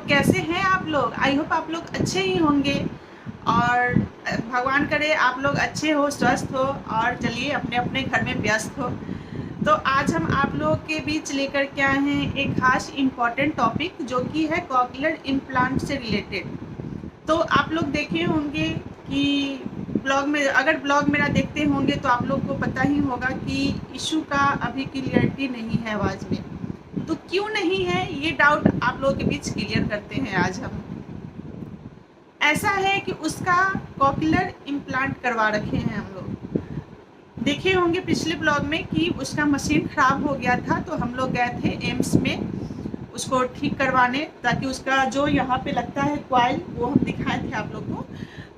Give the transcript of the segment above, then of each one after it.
कैसे हैं आप लोग? आई होप आप लोग अच्छे ही होंगे और भगवान करे आप लोग अच्छे हो, स्वस्थ हो और चलिए अपने अपने घर में व्यस्त हो। तो आज हम आप लोगों के बीच लेकर के आए हैं एक खास इम्पॉर्टेंट टॉपिक जो कि है कॉक्लियर इम्प्लांट से रिलेटेड। तो आप लोग देखे होंगे कि ब्लॉग में, अगर ब्लॉग मेरा देखते होंगे तो आप लोग को पता ही होगा कि इशू का अभी क्लियरिटी नहीं है आवाज़ में। तो क्यों नहीं है ये डाउट आप लोगों के बीच क्लियर करते हैं आज हम। ऐसा है कि उसका कॉक्लियर इम्प्लांट करवा रखे हैं हम लोग। देखे होंगे पिछले ब्लॉग में कि उसका मशीन ख़राब हो गया था तो हम लोग गए थे एम्स में उसको ठीक करवाने, ताकि उसका जो यहाँ पे लगता है कॉइल वो हम दिखाए थे आप लोग को,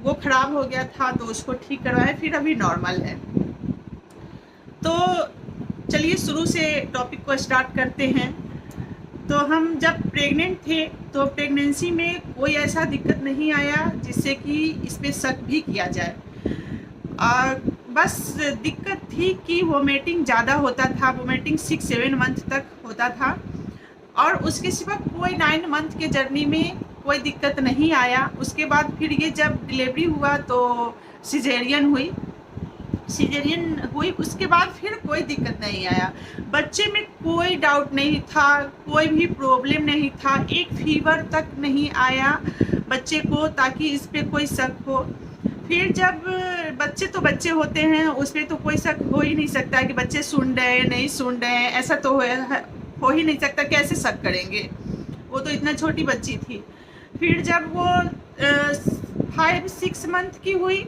वो ख़राब हो गया था तो उसको ठीक करवाए, फिर अभी नॉर्मल है। तो चलिए शुरू से टॉपिक को स्टार्ट करते हैं। तो हम जब प्रेग्नेंट थे तो प्रेगनेंसी में कोई ऐसा दिक्कत नहीं आया जिससे कि इस पर शक भी किया जाए। और बस दिक्कत थी कि वोमिटिंग ज़्यादा होता था, वोमिटिंग 6-7 मंथ तक होता था और उसके सिवा कोई 9 मंथ के जर्नी में कोई दिक्कत नहीं आया। उसके बाद फिर ये जब डिलीवरी हुआ तो सिजेरियन हुई, उसके बाद फिर कोई दिक्कत नहीं आया। बच्चे में कोई डाउट नहीं था, कोई भी प्रॉब्लम नहीं था, एक फीवर तक नहीं आया बच्चे को ताकि इस पर कोई शक हो। फिर जब बच्चे तो बच्चे होते हैं, उस पर तो कोई शक हो ही नहीं सकता कि बच्चे सुन रहे हैं नहीं सुन रहे हैं, ऐसा तो हो ही नहीं सकता, कैसे शक करेंगे, वो तो इतना छोटी बच्ची थी। फिर जब वो 5-6 मंथ की हुई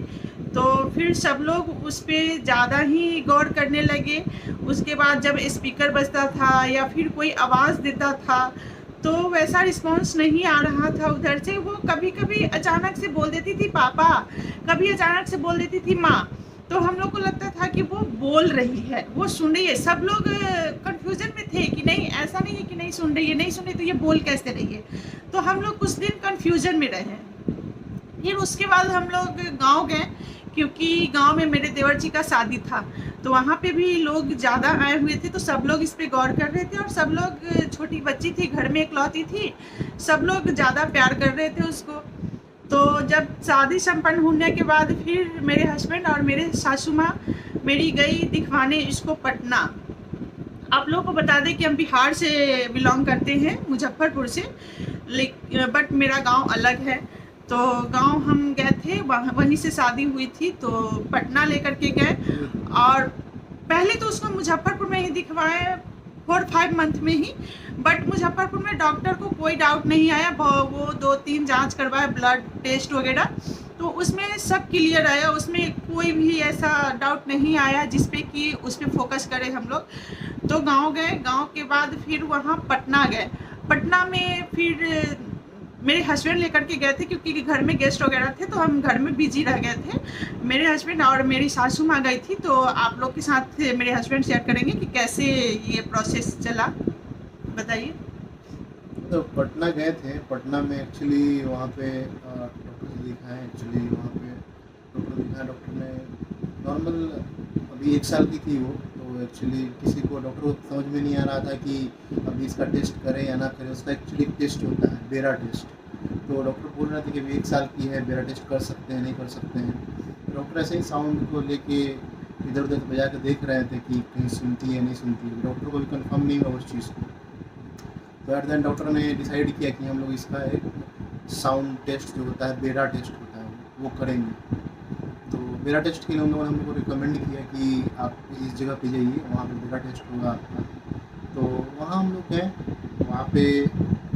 तो फिर सब लोग उस पर ज़्यादा ही गौर करने लगे। उसके बाद जब स्पीकर बजता था या फिर कोई आवाज़ देता था तो वैसा रिस्पॉन्स नहीं आ रहा था उधर से। वो कभी कभी अचानक से बोल देती थी पापा, कभी अचानक से बोल देती थी माँ। तो हम लोग को लगता था कि वो बोल रही है, वो सुन रही है। सब लोग कंफ्यूजन में थे कि नहीं, ऐसा नहीं है कि नहीं सुन रही है, नहीं सुन रही तो ये बोल कैसे रही है। तो हम लोग कुछ दिन कंफ्यूजन में रहे। फिर उसके बाद हम लोग गांव गए क्योंकि गांव में मेरे देवर जी का शादी था, तो वहाँ पे भी लोग ज़्यादा आए हुए थे, तो सब लोग इस पे गौर कर रहे थे और सब लोग, छोटी बच्ची थी घर में इकलौती थी, सब लोग ज़्यादा प्यार कर रहे थे उसको। तो जब शादी संपन्न होने के बाद फिर मेरे हस्बैंड और मेरे सासू माँ मेरी गई दिखवाने इसको पटना। आप लोगों को बता दें कि हम बिहार से बिलोंग करते हैं, मुजफ्फरपुर से, बट मेरा गांव अलग है। तो गांव हम गए थे, वहीं से शादी हुई थी तो पटना लेकर के गए। और पहले तो उसको मुजफ्फरपुर में ही दिखवाए 4-5 मंथ में ही, बट मुजफ्फरपुर में डॉक्टर को कोई डाउट नहीं आया। वो 2-3 जांच करवाए, ब्लड टेस्ट वगैरह, तो उसमें सब क्लियर आया, उसमें कोई भी ऐसा डाउट नहीं आया जिस पे कि उस पर फोकस करें हम लोग। तो गांव गए, गांव के बाद फिर वहाँ पटना गए। पटना में फिर मेरे हस्बैंड लेकर के गए थे क्योंकि घर में गेस्ट वगैरह थे तो हम घर में बिजी रह गए थे। मेरे हस्बैंड और मेरी सासू माँ गई थी, तो आप लोग के साथ मेरे हस्बैंड शेयर करेंगे कि कैसे ये प्रोसेस चला, बताइए। तो पटना गए थे। पटना में एक्चुअली वहाँ पे डॉक्टर से दिखाया। एक्चुअली वहाँ पे डॉक्टर दिखाया, डॉक्टर ने नॉर्मल, अभी 1 साल की थी वो, तो एक्चुअली किसी को डॉक्टर को समझ में नहीं आ रहा था कि अभी इसका टेस्ट करें या ना करें। उसका एक्चुअली टेस्ट होता है बेरा टेस्ट, तो डॉक्टर बोल रहे थे कि अभी 1 साल की है, बेरा टेस्ट कर सकते हैं नहीं कर सकते हैं। डॉक्टर ऐसे ही साउंड को लेके इधर उधर बजा के देख रहे थे कि कहीं सुनती है नहीं सुनती है। डॉक्टर को भी कंफर्म नहीं हुआ उस चीज़ को। तो एट देन डॉक्टर ने डिसाइड किया कि हम लोग इसका एक साउंड टेस्ट जो होता है, बेरा टेस्ट होता है, वो करेंगे। तो बेरा टेस्ट के लिए उन लोगों ने हम लोग को रिकमेंड किया कि आप इस जगह पे जाइए, वहाँ पे बेरा टेस्ट होगा आपका। तो वहाँ हम लोग गए, वहाँ पे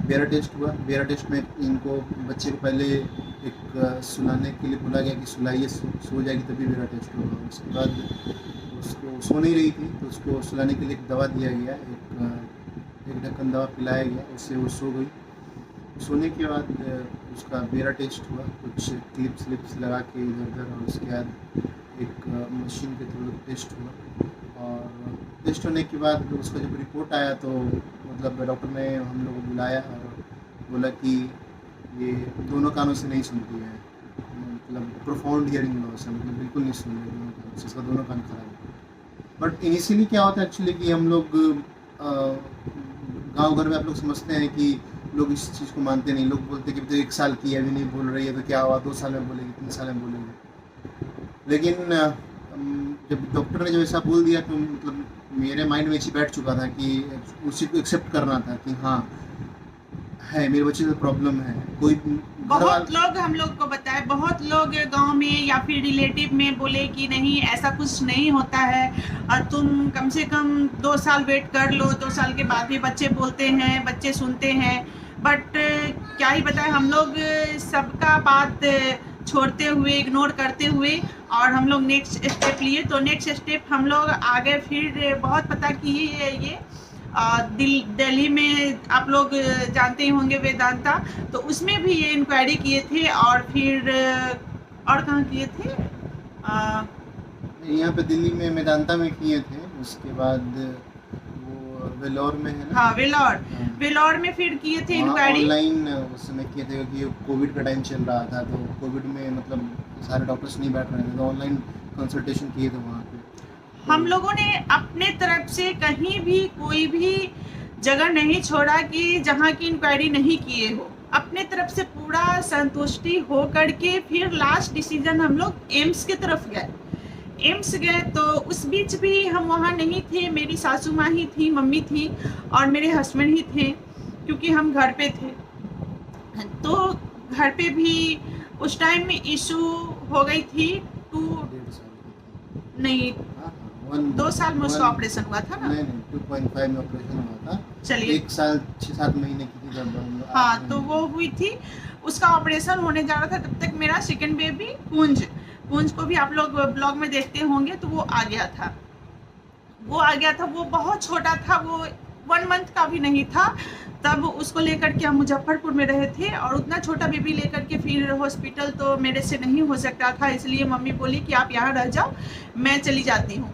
बेरा टेस्ट हुआ। बेरा टेस्ट में इनको बच्चे को पहले एक सुलाने के लिए बोला गया कि सुलाइए, सो जाएगी तभी बेरा टेस्ट होगा। उसके बाद उसको सो नहीं रही थी तो उसको सुलाने के लिए एक दवा दिया गया, एक ढक्कन दवा पिलाया गया, उससे वो सो गई। सोने के बाद उसका बेरा टेस्ट हुआ, कुछ क्लिप्स लगा के इधर उधर, और उसके बाद एक मशीन के थ्रू टेस्ट हुआ। और टेस्ट होने के बाद उसका जब रिपोर्ट आया तो मतलब डॉक्टर ने हम लोग को बुलाया और बोला कि ये दोनों कानों से नहीं सुनती है, मतलब प्रोफाउंड हियरिंग लॉस है, मतलब बिल्कुल नहीं सुन रही दोनों कानों से, इसका दोनों कान खराब है। बट इनिशियली क्या होता है एक्चुअली कि हम लोग गांव घर में आप लोग समझते हैं कि लोग इस चीज़ को मानते नहीं, लोग बोलते कि तो 1 साल की है, अभी नहीं बोल रही है तो क्या हुआ, 2 साल में बोलेगी, 3 साल में बोलेगी। लेकिन जब डॉक्टर ने जब ऐसा बोल दिया तो मतलब मेरे माइंड में ऐसी बैठ चुका था कि उसी को एक्सेप्ट करना था कि हाँ है, मेरे बच्चे को प्रॉब्लम है। कोई बहुत लोग हम लोग को बताए, बहुत लोग गांव में या फिर रिलेटिव में बोले कि नहीं ऐसा कुछ नहीं होता है, और तुम कम से कम 2 साल वेट कर लो, 2 साल के बाद भी बच्चे बोलते हैं, बच्चे सुनते हैं। बट क्या ही बताएं, हम लोग सबका बात छोड़ते हुए, इग्नोर करते हुए, और हम लोग नेक्स्ट स्टेप लिए। तो नेक्स्ट स्टेप हम लोग आगे फिर बहुत पता किए ये दिल्ली में आप लोग जानते ही होंगे वेदांता, तो उसमें भी ये इंक्वायरी किए थे। और फिर और कहाँ किए थे? यहाँ पे दिल्ली में मेदांता में किए थे, उसके बाद वो वेलोर में है ना। हाँ, वेलोर में फिर किए थे इंक्वायरी। ऑनलाइन उस समय किए थे क्योंकि कोविड का टाइम चल रहा था, तो कोविड में मतलब सारे डॉक्टर्स नहीं बैठ रहे थे, तो ऑनलाइन कंसल्टेशन किए थे वहाँ पे। हम लोगों ने अपने तरफ से कहीं भी कोई भी जगह नहीं छोड़ा कि जहाँ की इंक्वायरी नहीं किए हो। अपने तरफ से पूरा संतुष्टि हो करके फिर लास्ट डिसीजन हम लोग एम्स के तरफ गए। एम्स गए तो उस बीच भी हम वहाँ नहीं थे, मेरी सासू माँ ही थी, मम्मी थी और मेरे हस्बैंड ही थे, क्योंकि हम घर पे थे। तो घर पे भी उस टाइम में इशू हो गई थी। 2 साल में उसका ऑपरेशन हुआ था ना? नहीं 2.5 में ऑपरेशन हुआ था। चलिए 1 साल 6-7 महीने की थी जब। हाँ, तो वो हुई थी, उसका ऑपरेशन होने जा रहा था। तब तक मेरा सेकंड बेबी पूंज को भी आप लोग ब्लॉग में देखते होंगे, तो वो आ गया था। वो बहुत छोटा था, वो 1 मंथ का भी नहीं था। तब उसको लेकर के हम मुजफ्फरपुर में रहे थे, और उतना छोटा बेबी लेकर के फिर हॉस्पिटल तो मेरे से नहीं हो सकता था, इसलिए मम्मी बोली कि आप यहाँ रह जाओ, मैं चली जाती हूँ।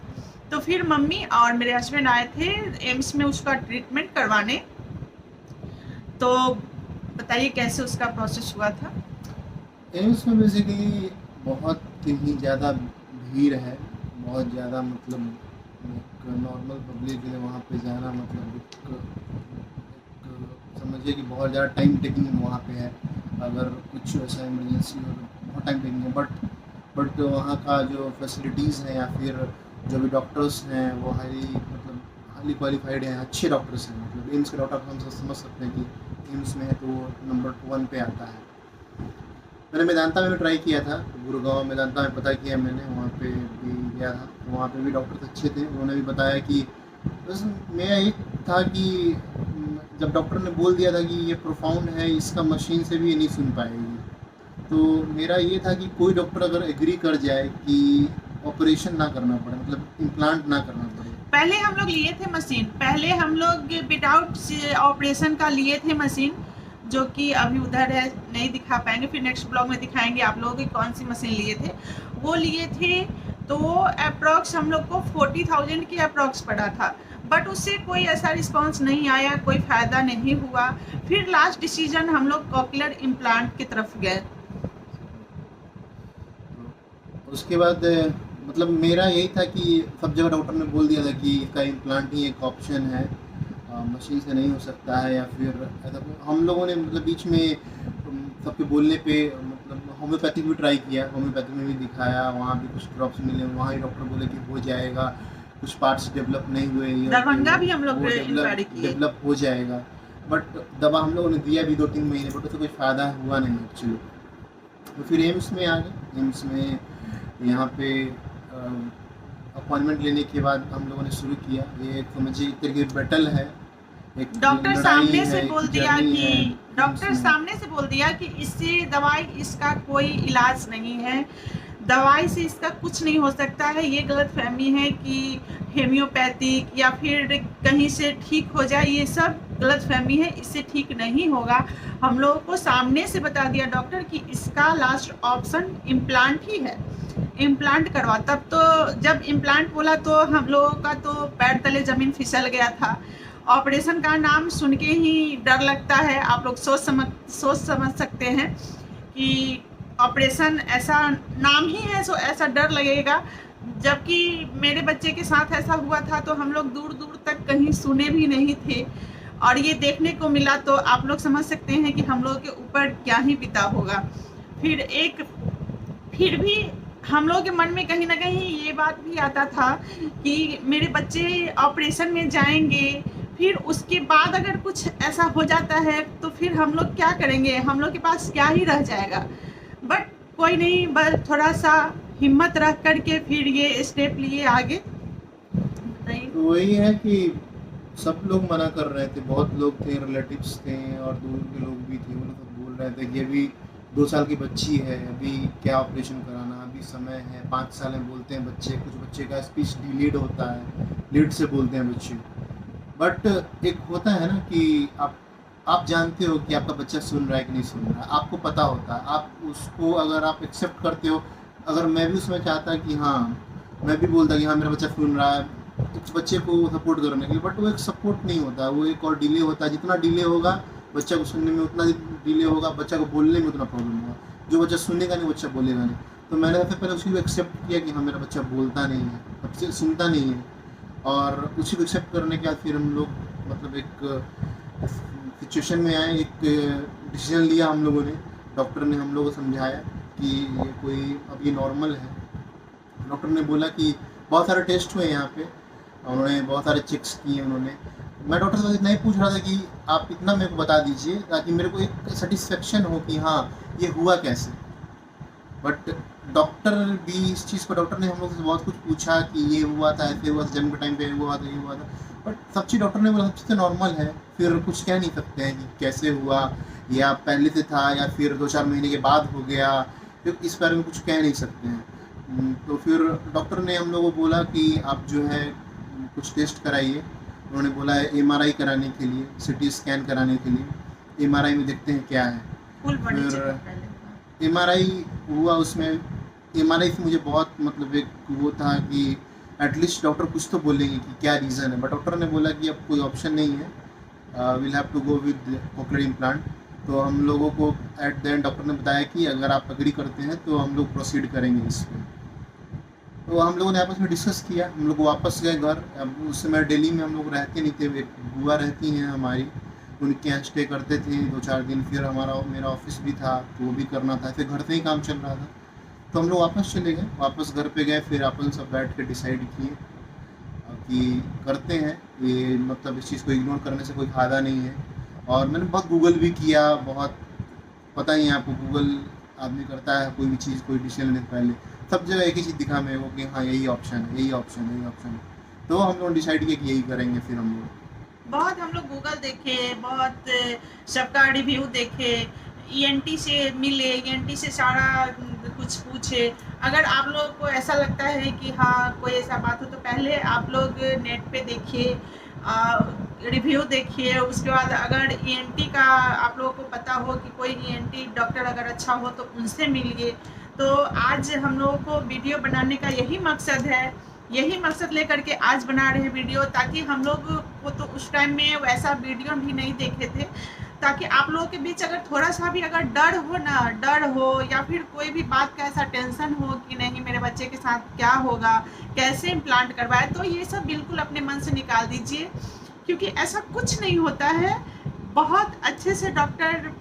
तो फिर मम्मी और मेरे हस्बैंड आए थे एम्स में उसका ट्रीटमेंट करवाने। तो बताइए कैसे उसका प्रोसेस हुआ था? एम्स में बेसिकली बहुत ही ज़्यादा भीड़ है, बहुत ज़्यादा, मतलब एक नॉर्मल पब्लिक के लिए वहाँ पे जाना मतलब समझिए कि बहुत ज़्यादा टाइम टेकिंग वहाँ पे है। अगर कुछ ऐसा इमरजेंसी हो तो बहुत टाइम टेकिंग है, बट वहाँ का जो फैसिलिटीज़ हैं या फिर जो भी डॉक्टर्स हैं वो हाईली क्वालिफाइड हैं, अच्छे डॉक्टर्स हैं। मतलब एम्स के डॉक्टर हम समझ सकते हैं कि एम्स में है तो वो नंबर 1 पे आता है। मैंने मेदांता में भी ट्राई किया था, गुड़गांव मेदांता में पता किया मैंने, वहाँ पे भी गया था, वहाँ पे भी डॉक्टर अच्छे थे। उन्होंने भी बताया कि बस मेरा एक था कि जब डॉक्टर ने बोल दिया था कि ये प्रोफाउंड है, इसका मशीन से भी ये नहीं सुन पाएगी, तो मेरा ये था कि कोई डॉक्टर अगर एग्री कर जाए कि ऑपरेशन ना करना पड़े, मतलब इम्प्लांट ना करना पड़े। पहले हम लोग लिए थे मशीन, पहले हम लोग विदाउट ऑपरेशन का लिए थे मशीन, जो कि अभी उधर है, नहीं दिखा पाएंगे, फिर नेक्स्ट ब्लॉग में दिखाएंगे आप लोगों की कौन सी मशीन लिए थे। वो लिए थे तो वो अप्रॉक्स हम लोग को 40,000 की अप्रॉक्स पड़ा था, बट उससे कोई ऐसा रिस्पांस नहीं आया, कोई फ़ायदा नहीं हुआ। फिर लास्ट डिसीजन हम लोग कॉकलियर इम्प्लांट की तरफ गए। उसके बाद मतलब मेरा यही था कि सब जगह डॉक्टर ने बोल दिया था कि इसका इम्प्लांट ही एक ऑप्शन है, मशीन से नहीं हो सकता है, या फिर ऐसा। हम लोगों ने मतलब बीच में सबके बोलने पे मतलब होम्योपैथिक भी ट्राई किया, होम्योपैथिक में भी दिखाया, वहाँ भी कुछ ड्रॉप्स मिले, वहाँ ही डॉक्टर बोले कि हो जाएगा, कुछ पार्ट्स डेवलप नहीं हुए, दरभंगा भी हम लोग डेवलप हो जाएगा। बट दवा हम लोगों ने दिया भी 2-3 महीने, बट उससे कोई फ़ायदा हुआ नहीं एक्चुअली। तो फिर एम्स में आ गए। एम्स में यहाँ पे अपॉइंटमेंट लेने के बाद हम लोगों ने शुरू किया। ये समझिए एक तरीके बैटल है, एक डॉक्टर सामने से बोल दिया कि इससे दवाई, इसका कोई इलाज नहीं है, दवाई से इसका कुछ नहीं हो सकता है। ये गलतफहमी है कि हेम्योपैथिक या फिर कहीं से ठीक हो जाए, ये सब गलतफहमी है, इससे ठीक नहीं होगा। हम लोगों को सामने से बता दिया डॉक्टर कि इसका लास्ट ऑप्शन इम्प्लांट ही है, इम्प्लांट करवा। तब तो जब इम्प्लांट बोला तो हम लोगों का तो पैर तले ज़मीन फिसल गया था। ऑपरेशन का नाम सुन के ही डर लगता है, आप लोग सोच समझ सकते हैं कि ऑपरेशन ऐसा नाम ही है, सो ऐसा डर लगेगा। जबकि मेरे बच्चे के साथ ऐसा हुआ था तो हम लोग दूर दूर तक कहीं सुने भी नहीं थे। और ये देखने को मिला, तो आप लोग समझ सकते हैं कि हम लोग के ऊपर क्या ही बीता होगा। फिर भी हम लोग के मन में कहीं ना कहीं ये बात भी आता था कि मेरे बच्चे ऑपरेशन में जाएंगे, फिर उसके बाद अगर कुछ ऐसा हो जाता है तो फिर हम लोग क्या करेंगे, हम लोग के पास क्या ही रह जाएगा। बट कोई नहीं, बस थोड़ा सा हिम्मत रख करके फिर ये स्टेप लिए आगे। बताइए। तो वही है कि सब लोग मना कर रहे थे, बहुत लोग थे, रिलेटिव्स थे और दूर के लोग भी थे, वो लोग सब बोल रहे थे कि अभी 2 साल की बच्ची है, अभी क्या ऑपरेशन कराना, अभी समय है, 5 साल में बोलते हैं बच्चे, कुछ बच्चे का स्पीच डिलीड होता है, लीड से बोलते हैं बच्चे। बट एक होता है ना कि आप जानते हो कि आपका बच्चा सुन रहा है कि नहीं सुन रहा है, आपको पता होता है, आप उसको अगर आप एक्सेप्ट करते हो। अगर मैं भी उसमें चाहता कि हाँ, मैं भी बोलता कि हाँ मेरा बच्चा सुन रहा है, उस बच्चे को सपोर्ट करने के लिए, बट वो एक सपोर्ट नहीं होता, वो एक और डिले होता है। जितना डिले होगा बच्चा को सुनने में उतना डिले होगा, बच्चा को बोलने में उतना प्रॉब्लम होगा। जो बच्चा सुनेगा नहीं, बच्चा बोलेगा नहीं। तो मैंने सबसे पहले उसी को एक्सेप्ट किया कि हाँ मेरा बच्चा बोलता नहीं है, बच्चे सुनता नहीं है, और उसी को एक्सेप्ट करने के बाद फिर हम लोग मतलब एक सिचुएशन में आए, एक डिसीजन लिया हम लोगों ने। डॉक्टर ने हम लोगों को समझाया कि ये कोई अब ये नॉर्मल है। डॉक्टर ने बोला कि बहुत सारे टेस्ट हुए यहाँ पे, उन्होंने बहुत सारे चेक्स किए उन्होंने। मैं डॉक्टर से इतना ही पूछ रहा था कि आप इतना मेरे को बता दीजिए ताकि मेरे को एक सेटिस्फेक्शन हो कि हाँ ये हुआ कैसे। बट डॉक्टर भी इस चीज़ को, डॉक्टर ने हम लोग से बहुत कुछ पूछा कि ये हुआ था, ऐसे हुआ था, जन्म के टाइम पे हुआ था, ये हुआ था। बट सब चीज़ डॉक्टर ने बोला सब चीज़ें नॉर्मल है, फिर कुछ कह नहीं सकते हैं कि कैसे हुआ, या पहले से था या फिर 2-4 महीने के बाद हो गया, फिर इस बारे में कुछ कह नहीं सकते हैं। तो फिर डॉक्टर ने हम लोगों को बोला कि आप जो है कुछ टेस्ट कराइए। उन्होंने बोला है MRI कराने के लिए, CT स्कैन कराने के लिए। MRI में देखते हैं क्या है। फुल बॉडी फिर चेकअप पहले। MRI हुआ, उसमें MRI से मुझे बहुत मतलब एक वो था कि एटलीस्ट डॉक्टर कुछ तो बोलेंगे कि क्या रीज़न है। बट डॉक्टर ने बोला कि अब कोई ऑप्शन नहीं है, will have to go with cochlear implant. तो हम लोगों को एट द एंड डॉक्टर ने बताया कि अगर आप एग्री करते हैं तो हम लोग प्रोसीड करेंगे इस पर। तो हम लोगों ने आपस में डिस्कस किया, हम लोग वापस गए घर। अब उस समय दिल्ली में हम लोग रहते नहीं थे, एक बुआ रहती हैं हमारी, उनके यहाँ स्टे करते थे 2-4 दिन। फिर मेरा ऑफिस भी था तो वो भी करना था, फिर घर से ही काम चल रहा था। तो हम लोग वापस चले गए, वापस घर पे गए। फिर अपन सब बैठ के डिसाइड किए कि करते हैं ये, मतलब इस चीज़ को इग्नोर करने से कोई फ़ायदा नहीं है। और मैंने बहुत गूगल भी किया, बहुत, पता ही है आपको, गूगल आदमी करता है कोई भी चीज़, कोई डिसीजन लेने से पहले सब जगह एक ही चीज़ दिखा मेरे को कि हाँ यही ऑप्शन है, यही ऑप्शन है, यही ऑप्शन है। तो हम लोग डिसाइड किया कि यही करेंगे। फिर हम लोग बहुत हम लोग गूगल देखे, बहुत सबका रिव्यू देखे, ENT से मिले, ENT से सारा कुछ पूछे। अगर आप लोग को ऐसा लगता है कि हाँ कोई ऐसा बात हो तो पहले आप लोग नेट पे देखिए, रिव्यू देखिए। उसके बाद अगर ENT का आप लोगों को पता हो कि कोई ENT डॉक्टर अगर अच्छा हो तो उनसे मिलिए। तो आज हम लोगों को वीडियो बनाने का यही मकसद है, यही मकसद लेकर के आज बना रहे हैं वीडियो, ताकि हम लोग को तो उस टाइम में वैसा वीडियो भी नहीं देखे थे, ताकि आप लोगों के बीच अगर थोड़ा सा भी अगर डर हो या फिर कोई भी बात का ऐसा टेंशन हो कि नहीं मेरे बच्चे के साथ क्या होगा, कैसे इम्प्लांट करवाए, तो ये सब बिल्कुल अपने मन से निकाल दीजिए, क्योंकि ऐसा कुछ नहीं होता है। बहुत अच्छे से डॉक्टर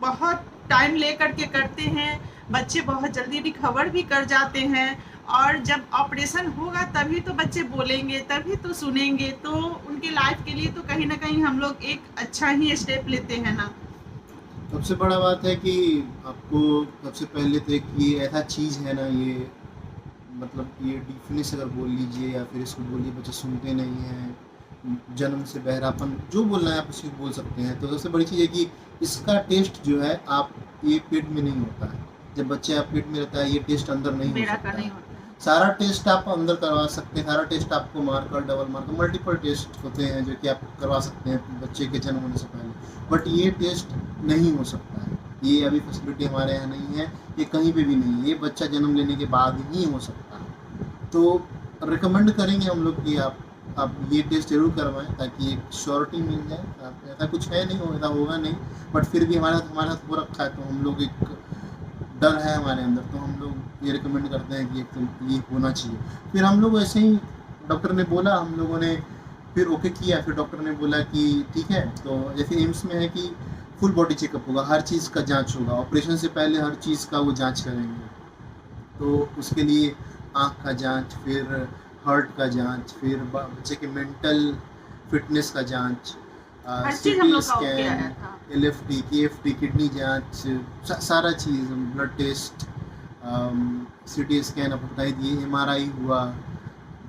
बहुत टाइम ले करके करते हैं, बच्चे बहुत जल्दी रिकवर भी कर जाते हैं। और जब ऑपरेशन होगा तभी तो बच्चे बोलेंगे, तभी तो सुनेंगे। तो उनके लाइफ के लिए तो कहीं ना कहीं हम लोग एक अच्छा ही स्टेप लेते हैं ना। सबसे बड़ा बात है कि आपको सबसे पहले तो एक ये ऐसा चीज़ है ना, ये मतलब ये डिफनेस अगर बोल लीजिए या फिर इसको बोलिए, बच्चे सुनते नहीं हैं, जन्म से बहरापन, जो बोलना है आप उसी को बोल सकते हैं। तो सबसे बड़ी चीज़ है कि इसका टेस्ट जो है आप, ये पेट में नहीं होता है। जब बच्चे आप पेट में रहता है ये टेस्ट अंदर नहीं हो मेरा सकता का नहीं है। होता है। सारा टेस्ट आप अंदर करवा सकते हैं, सारा टेस्ट आपको marker, double marker, multiple test होते हैं जो कि आप करवा सकते हैं बच्चे के जन्म होने से पहले। बट ये टेस्ट नहीं हो सकता है, ये अभी फैसिलिटी हमारे यहाँ नहीं है, ये कहीं पे भी नहीं है, ये बच्चा जन्म लेने के बाद ही हो सकता है। तो रिकमेंड करेंगे हम लोग कि आप ये टेस्ट जरूर करवाएं ताकि एक श्योरिटी मिल जाए। आप ऐसा कुछ है नहीं, ऐसा होगा नहीं, बट फिर भी हमारे साथ हो रखा है, तो हम लोग एक डर है हमारे अंदर, तो हम लोग ये रिकमेंड करते हैं कि एक तो ये होना चाहिए। फिर हम लोग ऐसे ही, डॉक्टर ने बोला, हम लोगों ने फिर ओके किया, फिर डॉक्टर ने बोला कि ठीक है, तो जैसे एम्स में है कि फुल बॉडी चेकअप होगा, हर चीज़ का जांच होगा, ऑपरेशन से पहले हर चीज़ का वो जांच करेंगे। तो उसके लिए आँख का जांच, फिर हार्ट का जांच, फिर बच्चे के मेंटल फिटनेस का जांच, हर चीज़ हम सीटी लोग का ओके स्कैन, आया था। एलएफटी, केएफटी, किडनी जांच, सारा चीज़, ब्लड टेस्ट, सीटी स्कैन आपको बता ही दिए, एमआरआई हुआ,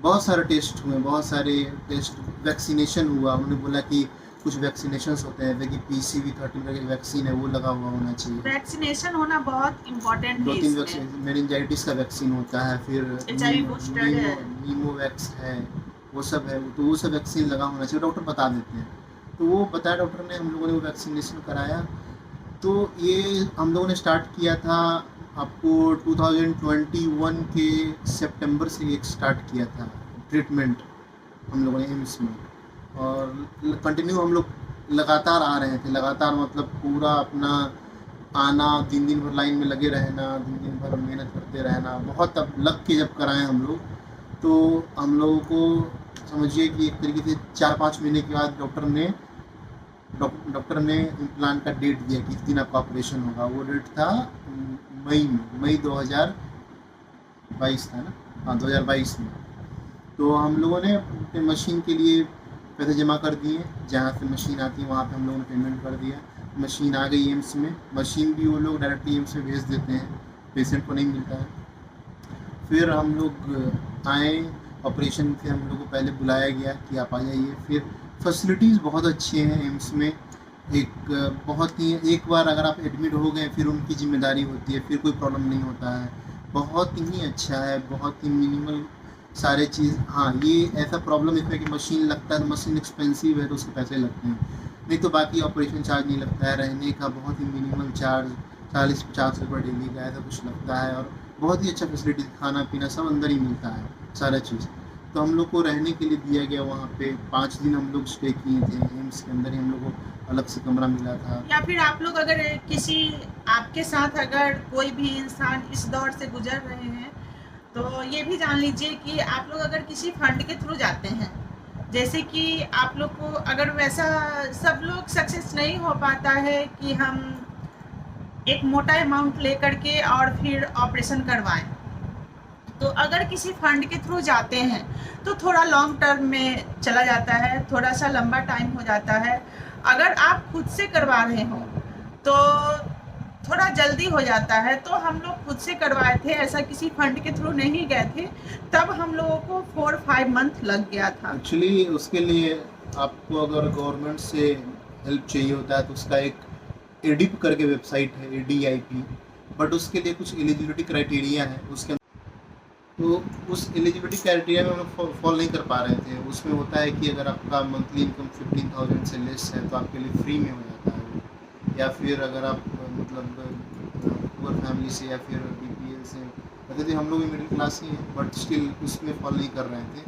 बहुत सारे टेस्ट हुए, बहुत सारे टेस्ट, वैक्सीनेशन हुआ। उन्होंने बोला कि कुछ वैक्सीनेशंस होते हैं, जैसे कि PCV13 का वैक्सीन है, वो लगा हुआ होना चाहिए। वैक्सीनेशन होना बहुत इम्पोर्टेंट दो है तीन इसमें। वैक्सीन, मेनिंजाइटिस का वैक्सीन होता है, फिर HIV बूस्टर है। नीमोवैक्स है, वो सब है। तो वो सब वैक्सीन लगा होना चाहिए, डॉक्टर बता देते हैं। तो वो बताया डॉक्टर ने, हम लोगों ने वो वैक्सीनेशन कराया। तो ये हम लोगों ने स्टार्ट किया था आपको 2021 के सितंबर से एक स्टार्ट किया था ट्रीटमेंट हम लोगों ने एम्स में, और कंटिन्यू हम लोग लगातार आ रहे थे, लगातार मतलब पूरा अपना आना, दिन दिन भर लाइन में लगे रहना, दिन दिन भर मेहनत करते रहना, बहुत अब लग के जब कराएं हम लोग, तो हम लोगों को समझिए कि एक तरीके से 4-5 महीने के बाद डॉक्टर ने इम्प्लांट का डेट दिया कि इस दिन आपका ऑपरेशन होगा। वो डेट था मई 2022 था ना, हाँ 2022 में। तो हम लोगों ने अपने मशीन के लिए पैसे जमा कर दिए, जहाँ से मशीन आती है वहाँ पे हम लोगों ने पेमेंट कर दिया। मशीन आ गई एम्स में, मशीन भी वो लोग डायरेक्टली एम्स में भेज देते हैं, पेशेंट को नहीं मिलता है। फिर हम लोग आए, ऑपरेशन से हम लोग को पहले बुलाया गया कि आप आ जाइए। फिर फैसिलिटीज़ बहुत अच्छी हैं एम्स में, एक बहुत ही, एक बार अगर आप एडमिट हो गए फिर उनकी जिम्मेदारी होती है, फिर कोई प्रॉब्लम नहीं होता है, बहुत ही अच्छा है, बहुत ही मिनिमल सारे चीज़। हाँ, ये ऐसा प्रॉब्लम इसमें कि मशीन लगता है, तो मशीन एक्सपेंसिव है तो उसके पैसे लगते हैं, नहीं तो बाकी ऑपरेशन चार्ज नहीं लगता है। रहने का बहुत ही मिनिमल चार्ज 40-50 रुपये डेली का ऐसा कुछ लगता है, और बहुत ही अच्छा फैसिलिटी, खाना पीना सब अंदर ही मिलता है, सारा चीज़। तो हम लोग को रहने के लिए दिया गया, वहाँ पे 5 दिन हम लोग स्टे किए थे एम्स के अंदर ही, हम लोग को अलग से कमरा मिला था। या फिर आप लोग अगर किसी, आपके साथ अगर कोई भी इंसान इस दौर से गुजर रहे हैं, तो ये भी जान लीजिए कि आप लोग अगर किसी फंड के थ्रू जाते हैं, जैसे कि आप लोग को अगर वैसा, सब लोग सक्सेस नहीं हो पाता है कि हम एक मोटा अमाउंट लेकर के और फिर ऑपरेशन करवाएं। तो अगर किसी फंड के थ्रू जाते हैं तो थोड़ा लॉन्ग टर्म में चला जाता है, थोड़ा सा लंबा टाइम हो जाता है। अगर आप खुद से करवा रहे हो तो थोड़ा जल्दी हो जाता है। तो हम लोग खुद से करवाए थे, ऐसा किसी फंड के थ्रू नहीं गए थे, तब हम लोगों को 4-5 मंथ लग गया था। एक्चुअली उसके लिए आपको अगर गवर्नमेंट से हेल्प चाहिए होता है तो उसका एक एडिप करके वेबसाइट है, ADIP, बट उसके लिए कुछ एलिजिबिलिटी क्राइटेरिया है उसके, तो उस एलिजिबिलिटी क्राइटेरिया में हम लोग फॉल नहीं कर पा रहे थे। उसमें होता है कि अगर आपका मंथली इनकम 15,000 से लेस है तो आपके लिए फ्री में हो जाता है वो, या फिर अगर आप मतलब पुअर फैमिली से या फिर BPL से, वैसे तो हम लोग भी मिडिल क्लास ही हैं बट स्टिल उसमें फॉल नहीं कर रहे थे।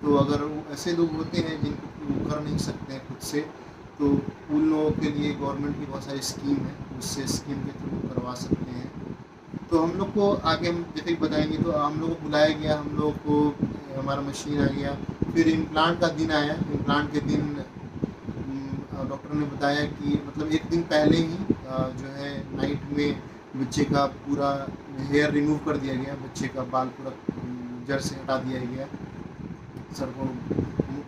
तो अगर ऐसे लोग होते हैं जिनको कर नहीं सकते हैं खुद से, तो उन लोगों के लिए गवर्नमेंट की बहुत सारी स्कीम है, उससे स्कीम के थ्रू करवा सकते हैं। तो हम लोग को आगे हम जैसे ही बताएंगे, तो हम लोग को बुलाया गया, हम लोग को हमारा मशीन आ गया, फिर इम्प्लांट का दिन आया। इम्प्लांट के दिन डॉक्टर ने बताया कि मतलब एक दिन पहले ही जो है नाइट में बच्चे का पूरा हेयर रिमूव कर दिया गया, बच्चे का बाल पूरा जड़ से हटा दिया गया, सर को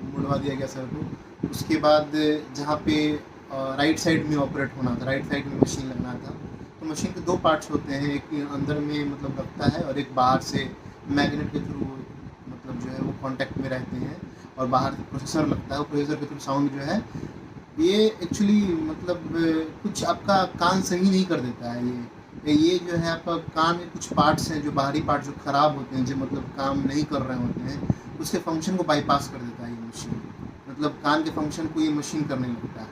मुड़वा दिया गया सर को। उसके बाद जहाँ पे राइट साइड में ऑपरेट होना था, राइट साइड में मशीन लगना था, तो मशीन के 2 पार्ट्स होते हैं, एक अंदर में मतलब लगता है और एक बाहर से मैग्नेट के थ्रू मतलब जो है वो कांटेक्ट में रहते हैं, और बाहर से प्रोसेसर लगता है, वो प्रोसेसर के थ्रू साउंड जो है ये एक्चुअली मतलब कुछ आपका कान सही नहीं कर देता है। ये जो है आपका कान में कुछ पार्ट्स हैं, जो बाहरी पार्ट जो ख़राब होते हैं, जो मतलब काम नहीं कर रहे होते हैं, उसके फंक्शन को बाईपास कर देता है ये मशीन। मतलब कान के फंक्शन को ये मशीन करने लगता है।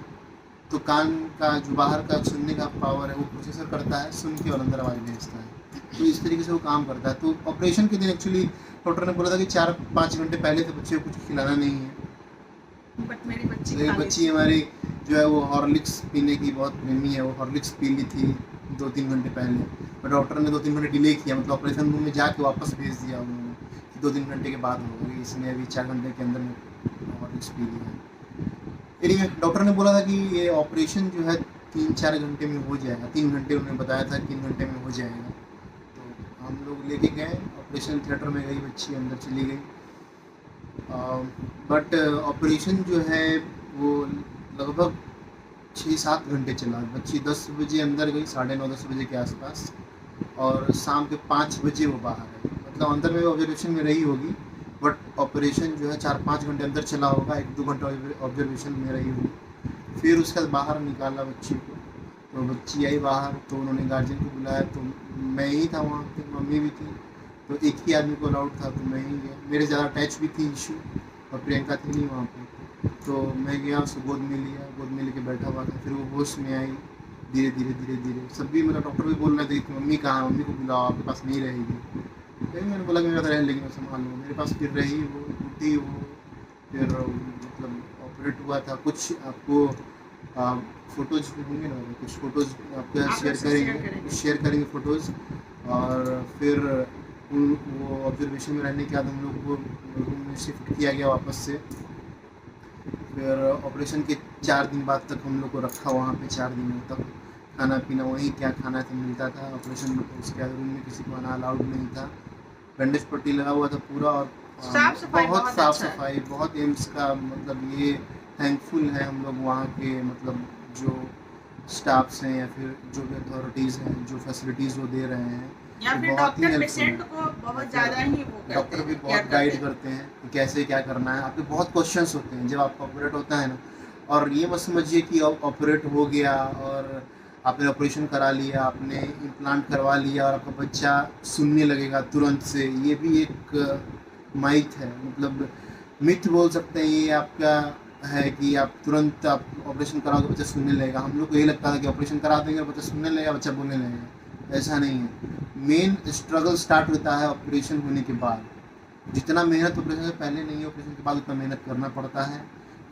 तो कान का जो बाहर का सुनने का पावर है वो प्रोसेसर करता है, सुन के और अंदर आवाज़ भेजता है। तो इस तरीके से वो काम करता है। तो ऑपरेशन के दिन एक्चुअली डॉक्टर ने बोला था कि 4-5 घंटे पहले से बच्चे को कुछ खिलाना नहीं है। बट मेरी बच्ची हमारी जो है वो हॉर्लिक्स पीने की बहुत प्रेमी है, वो हॉर्लिक्स पी ली थी 2-3 घंटे पहले, और डॉक्टर ने 2-3 घंटे डिले किया, मतलब ऑपरेशन रूम में जाके वापस भेज दिया उन्होंने कि 2-3 घंटे के बाद होगी, इसने अभी 4 घंटे के अंदर में पी लिया। एनीवे डॉक्टर ने बोला था कि ये ऑपरेशन जो है 3-4 घंटे में हो जाएगा, 3 घंटे उन्होंने बताया था, 3 घंटे में हो जाएगा। तो हम लोग लेके गए, ऑपरेशन थिएटर में गई बच्ची, अंदर चली गई। बट ऑपरेशन जो है वो लगभग 6-7 घंटे चला। बच्ची 10 बजे अंदर गई, 9:30-10 बजे के आसपास, और शाम के 5 बजे वो बाहर आई। मतलब अंदर में ऑब्जर्वेशन में रही होगी, बट ऑपरेशन जो है 4-5 घंटे अंदर चला होगा, 1-2 घंटा ऑब्जर्वेशन में रही होगी। फिर उसके बाद बाहर निकाला बच्ची को। तो बच्ची आई बाहर, तो उन्होंने गार्जियन को बुलाया, तो मैं ही था वहाँ पे, मम्मी भी थी, तो एक ही आदमी को अलाउड था, तो मैं ही गया। मेरे ज़्यादा अटैच भी थी इशू, और प्रियंका थी नहीं वहाँ पे, तो मैं गया, उसको गोद में लिया, गोद में लेके बैठा हुआ था। फिर वो होश में आई धीरे धीरे। सब भी मतलब डॉक्टर भी बोल रहे थे कि मम्मी कहाँ है, मम्मी को बुलाओ, आपके पास नहीं रहेगी। फिर मैंने बोला मेरे पास रह लेकिन मैं संभाल लूँगा। मेरे पास फिर रही वो, उठी वो, फिर मतलब ऑपरेट हुआ था। कुछ आपको फ़ोटोज़ होंगे ना, कुछ फ़ोटोज़ आपके साथ शेयर करेंगे फ़ोटोज़। और फिर वो ऑब्जर्वेशन में रहने के बाद हम लोग को रूम में शिफ्ट किया गया वापस से। फिर ऑपरेशन के 4 दिन बाद तक हम लोग को रखा वहाँ पे, 4 दिनों तक खाना पीना वहीं क्या खाना था मिलता था। ऑपरेशन उसके बाद रूम में किसी को आना अलाउड नहीं था। बैंडेज पट्टी लगा हुआ था पूरा, और साफ सफाई बहुत साफ सफाई, बहुत एम्स का मतलब ये थैंकफुल है हम लोग वहाँ के, मतलब जो स्टाफ्स हैं या फिर जो भी अथॉरिटीज़ हैं, जो फैसिलिटीज़ वो दे रहे हैं, या फिर बहुत ही डॉक्टर हेल्पफुल पेशेंट है। को बहुत ज़्यादा ही वो करते डॉक्टर भी हैं, बहुत care गाइड करते हैं। करते हैं कि कैसे क्या करना है। आपके बहुत क्वेश्चंस होते हैं जब आपका ऑपरेट होता है ना, और ये मत समझिए कि ऑपरेट हो गया और आपने ऑपरेशन करा लिया, आपने इम्प्लांट करवा लिया और आपका बच्चा सुनने लगेगा तुरंत से। ये भी एक माइथ है, मतलब मिथ बोल सकते हैं। ये आपका है कि आप तुरंत आप ऑपरेशन कराओगे बच्चा सुनने लगेगा। हम लोग को यही लगता था कि ऑपरेशन करा देंगे बच्चा सुनने लगेगा, बच्चा बोलने लगेगा। ऐसा नहीं है। मेन स्ट्रगल स्टार्ट होता है ऑपरेशन होने के बाद। जितना मेहनत ऑपरेशन से पहले नहीं है, ऑपरेशन के बाद उतना मेहनत करना पड़ता है।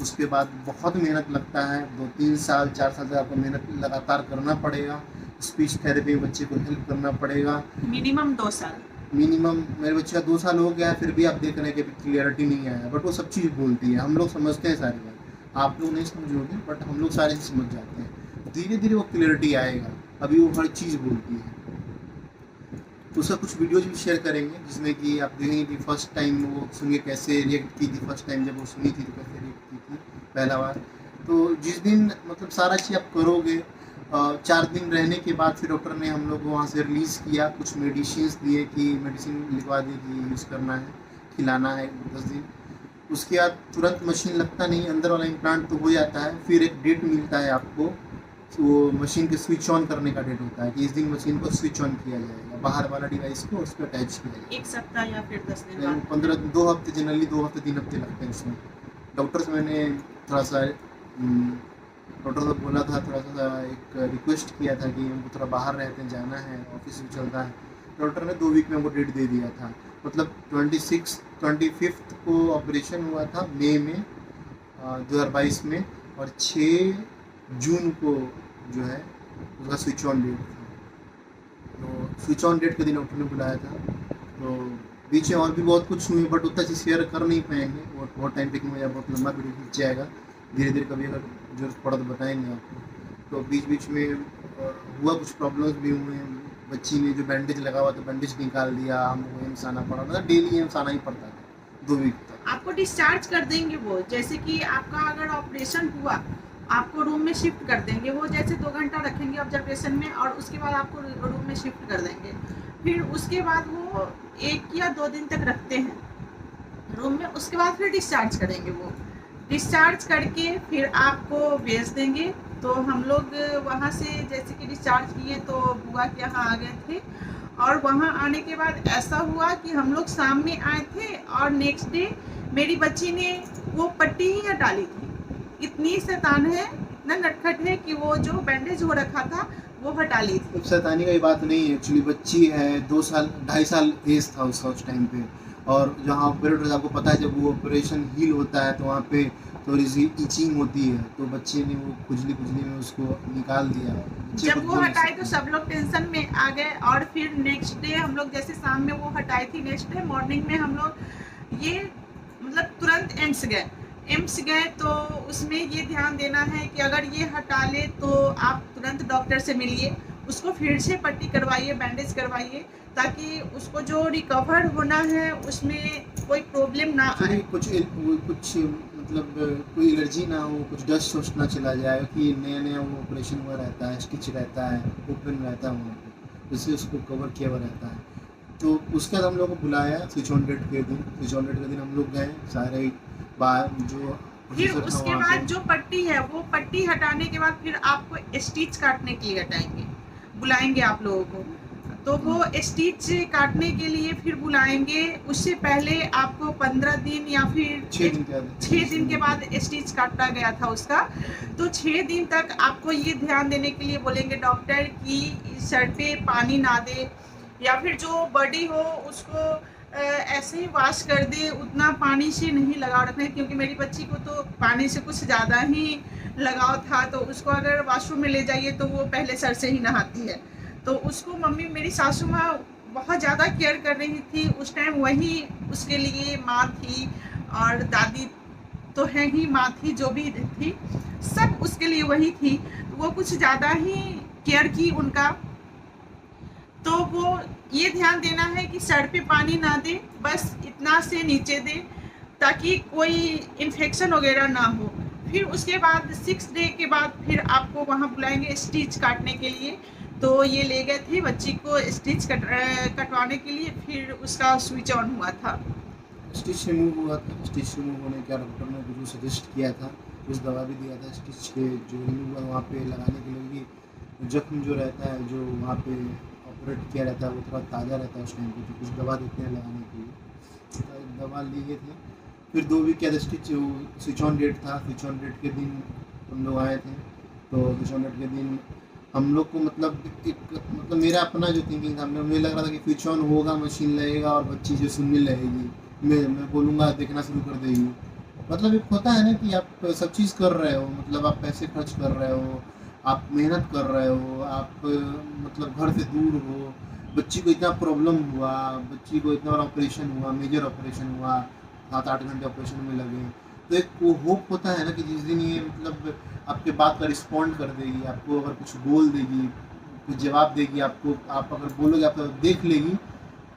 उसके बाद बहुत मेहनत लगता है, 2-3 साल 4 साल तक आपको मेहनत लगातार करना पड़ेगा। स्पीच थेरेपी में बच्चे को हेल्प करना पड़ेगा। मिनिमम 2 साल। मिनिमम मेरे बच्चे का 2 साल हो गया है, फिर भी आप देख रहे हैं कि क्लियरिटी नहीं आया, बट वो सब चीज़ बोलती है। हम लोग समझते हैं सारी बात, आप लोग नहीं समझोगे, बट हम लोग सारी चीज़ समझ जाते हैं। धीरे धीरे वो क्लियरिटी आएगा, अभी वो हर चीज़ बोलती है। तो उसका कुछ वीडियोज भी शेयर करेंगे जिसमें कि आप देखेंगे कि फर्स्ट टाइम वो सुनिए कैसे रिएक्ट की थी। फर्स्ट टाइम जब वो सुनी थी तो कैसे रिएक्ट की थी पहला बार। तो जिस दिन मतलब सारा चीज़ आप करोगे, 4 दिन रहने के बाद फिर डॉक्टर ने हम लोग को वहाँ से रिलीज़ किया। कुछ मेडिसिन दिए कि मेडिसिन लिखवा दी कि यूज़ करना है, खिलाना है 10 दिन। उसके बाद तुरंत मशीन लगता नहीं, अंदर वाला इम्प्लांट तो हो जाता है। फिर एक डेट मिलता है आपको, तो वो मशीन के स्विच ऑन करने का डेट होता है कि इस दिन मशीन को स्विच ऑन किया जाएगा, बाहर वाला डिवाइस को उस पर अटैच किया जाएगा। 1 सप्ताह या फिर 10 दिन बाद। 2 हफ्ते, जनरली 2 हफ्ते 3 हफ्ते लगते हैं उसमें। डॉक्टर से मैंने थोड़ा सा डॉक्टर को बोला था, थोड़ा सा एक रिक्वेस्ट किया था कि हमको थोड़ा बाहर रहते हैं, जाना है, ऑफिस भी चलता है। डॉक्टर ने 2 वीक में हमको डेट दे दिया था। मतलब 25 को ऑपरेशन हुआ था मई में 2022 में, और 6 जून को जो है उसका स्विच ऑन डेट था। तो स्विच ऑन डेट के दिन डॉक्टर ने बुलाया था। तो बीच में और भी बहुत कुछ हुए, बट उतना चीज़ शेयर कर नहीं पाएंगे, और बहुत टाइम टेकिंग हो जाएगा, बहुत लंबा वीडियो खींच जाएगा। धीरे धीरे कभी अगर जरूरत पड़ा तो बताएंगे आपको। तो बीच बीच में हुआ, कुछ प्रॉब्लम्स भी हुए। बच्ची ने जो बैंडेज लगा हुआ था बैंडेज निकाल दिया, हमको एम्स आना पड़ा, मतलब डेली एम्स आना ही पड़ता था 2 वीक तक। आपको डिस्चार्ज कर देंगे वो, जैसे कि आपका अगर ऑपरेशन हुआ आपको रूम में शिफ्ट कर देंगे। वो जैसे 2 घंटा रखेंगे ऑब्जर्वेशन में, और उसके बाद आपको रूम में शिफ्ट कर देंगे। फिर उसके बाद वो 1 या 2 दिन तक रखते हैं रूम में। उसके बाद फिर डिस्चार्ज करेंगे। वो डिस्चार्ज करके फिर आपको भेज देंगे। तो हम लोग वहाँ से जैसे कि डिस्चार्ज किए तो बुआ के यहाँ आ गए थे, और वहाँ आने के बाद ऐसा हुआ कि हम लोग शाम में आए थे, और नेक्स्ट डे मेरी बच्ची ने वो पट्टी ही हटा ली थी। इतनी शैतान है, इतना नटखट है कि वो जो बैंडेज हो रखा था वो हटा ली थी। अब शैतानी का बात नहीं है, एक्चुअली बच्ची है, 2 साल 2.5 साल एज था उसका उस टाइम पे। और जहाँ ऑपरेटर, आपको पता है जब वो ऑपरेशन हील होता है तो वहाँ पे थोड़ी सी इचिंग होती है, तो बच्चे ने वो खुजली में उसको निकाल दिया। जब वो हटाई तो सब लोग टेंशन में आ गए, और फिर नेक्स्ट डे हम लोग जैसे शाम में वो हटाई थी, नेक्स्ट डे मॉर्निंग में हम लोग ये मतलब तुरंत एम्स गए। एम्स गए तो उसमें ये ध्यान देना है कि अगर ये हटा ले तो आप तुरंत डॉक्टर से मिलिए, उसको फिर से पट्टी करवाइए, बैंडेज करवाइए, ताकि उसको जो रिकवर होना है उसमें कोई प्रॉब्लम ना एक्चुअली आए। कुछ मतलब कोई एलर्जी ना हो, कुछ डस्ट वस्ट ना चला जाए कि नया नया वो ऑपरेशन हुआ रहता है, स्टिच रहता है, ओपन रहता है वहाँ पे, जिससे उसको कवर किया हुआ रहता है। तो उसके बाद हम लोग को बुलाया स्विच ऑन डेट के दिन, स्विच ऑन डेट के दिन हम लोग गए सारे बाहर जो फिर प्रोफेसर था उसके वहाँ बाद पे। जो पट्टी है वो पट्टी हटाने के बाद फिर आपको स्टिच काटने के लिए हटाएंगे, बुलाएंगे आप लोगों को। तो वो स्टिच काटने के लिए फिर बुलाएंगे, उससे पहले आपको 15 दिन या फिर 6 दिन के बाद 6 दिन के बाद स्टिच काटा गया था उसका। तो 6 दिन तक आपको ये ध्यान देने के लिए बोलेंगे डॉक्टर कि सर पे पानी ना दे, या फिर जो बॉडी हो उसको ऐसे ही वॉश कर दे, उतना पानी से नहीं लगाव रखना है, क्योंकि मेरी बच्ची को तो पानी से कुछ ज़्यादा ही लगाव था। तो उसको अगर वॉशरूम में ले जाइए तो वो पहले सर से ही नहाती है। तो उसको मम्मी मेरी सासू माँ बहुत ज़्यादा केयर कर रही थी उस टाइम, वही उसके लिए माँ थी, और दादी तो है ही माँ थी, जो भी थी सब उसके लिए वही थी। वो कुछ ज़्यादा ही केयर की उनका। तो वो ये ध्यान देना है कि सर पे पानी ना दे, बस इतना से नीचे दे, ताकि कोई इन्फेक्शन वगैरह ना हो। फिर उसके बाद 6 डे के बाद फिर आपको वहाँ बुलाएंगे स्टिच काटने के लिए। तो ये ले गए थे बच्ची को स्टिच कटवाने के लिए, फिर उसका स्विच ऑन हुआ था। स्टिच रिमूव हुआ था। स्टिच रिमूव होने का डॉक्टर ने कुछ सजेस्ट किया था, कुछ दवा भी दिया था स्टिच के जो रिमूव हुआ वहाँ पे लगाने के लिए भी। जख्म जो रहता है जो वहाँ पे ऑपरेट किया रहता है वो थोड़ा ताज़ा रहता है उस टाइम पे, तो कुछ दवा देते हैं लगाने के लिए, तो दवा लिए थे। फिर 2 वीक के बाद स्टिच स्विच ऑन डेट था। स्विच ऑन डेट के दिन हम लोग आए थे। तो स्विच ऑन डेट के दिन हम लोग को मतलब मेरा अपना जो थिंकिंग था, मुझे लग रहा था कि स्विच ऑन होगा, मशीन लगेगा और बच्ची जो सुनने लगेगी, मैं बोलूँगा देखना शुरू कर देगी। मतलब एक होता है ना कि आप सब चीज़ कर रहे हो, मतलब आप पैसे खर्च कर रहे हो, आप मेहनत कर रहे हो, आप मतलब घर से दूर हो, बच्ची को इतना प्रॉब्लम हुआ, बच्ची को इतना बड़ा ऑपरेशन हुआ, मेजर ऑपरेशन हुआ, 7-8 घंटे ऑपरेशन में लगे। तो एक वो होप होता है ना कि जिस दिन ये मतलब आपके बात का रिस्पॉन्ड कर देगी, आपको अगर कुछ बोल देगी, कुछ जवाब देगी आपको, आप अगर बोलोगे आप देख लेगी।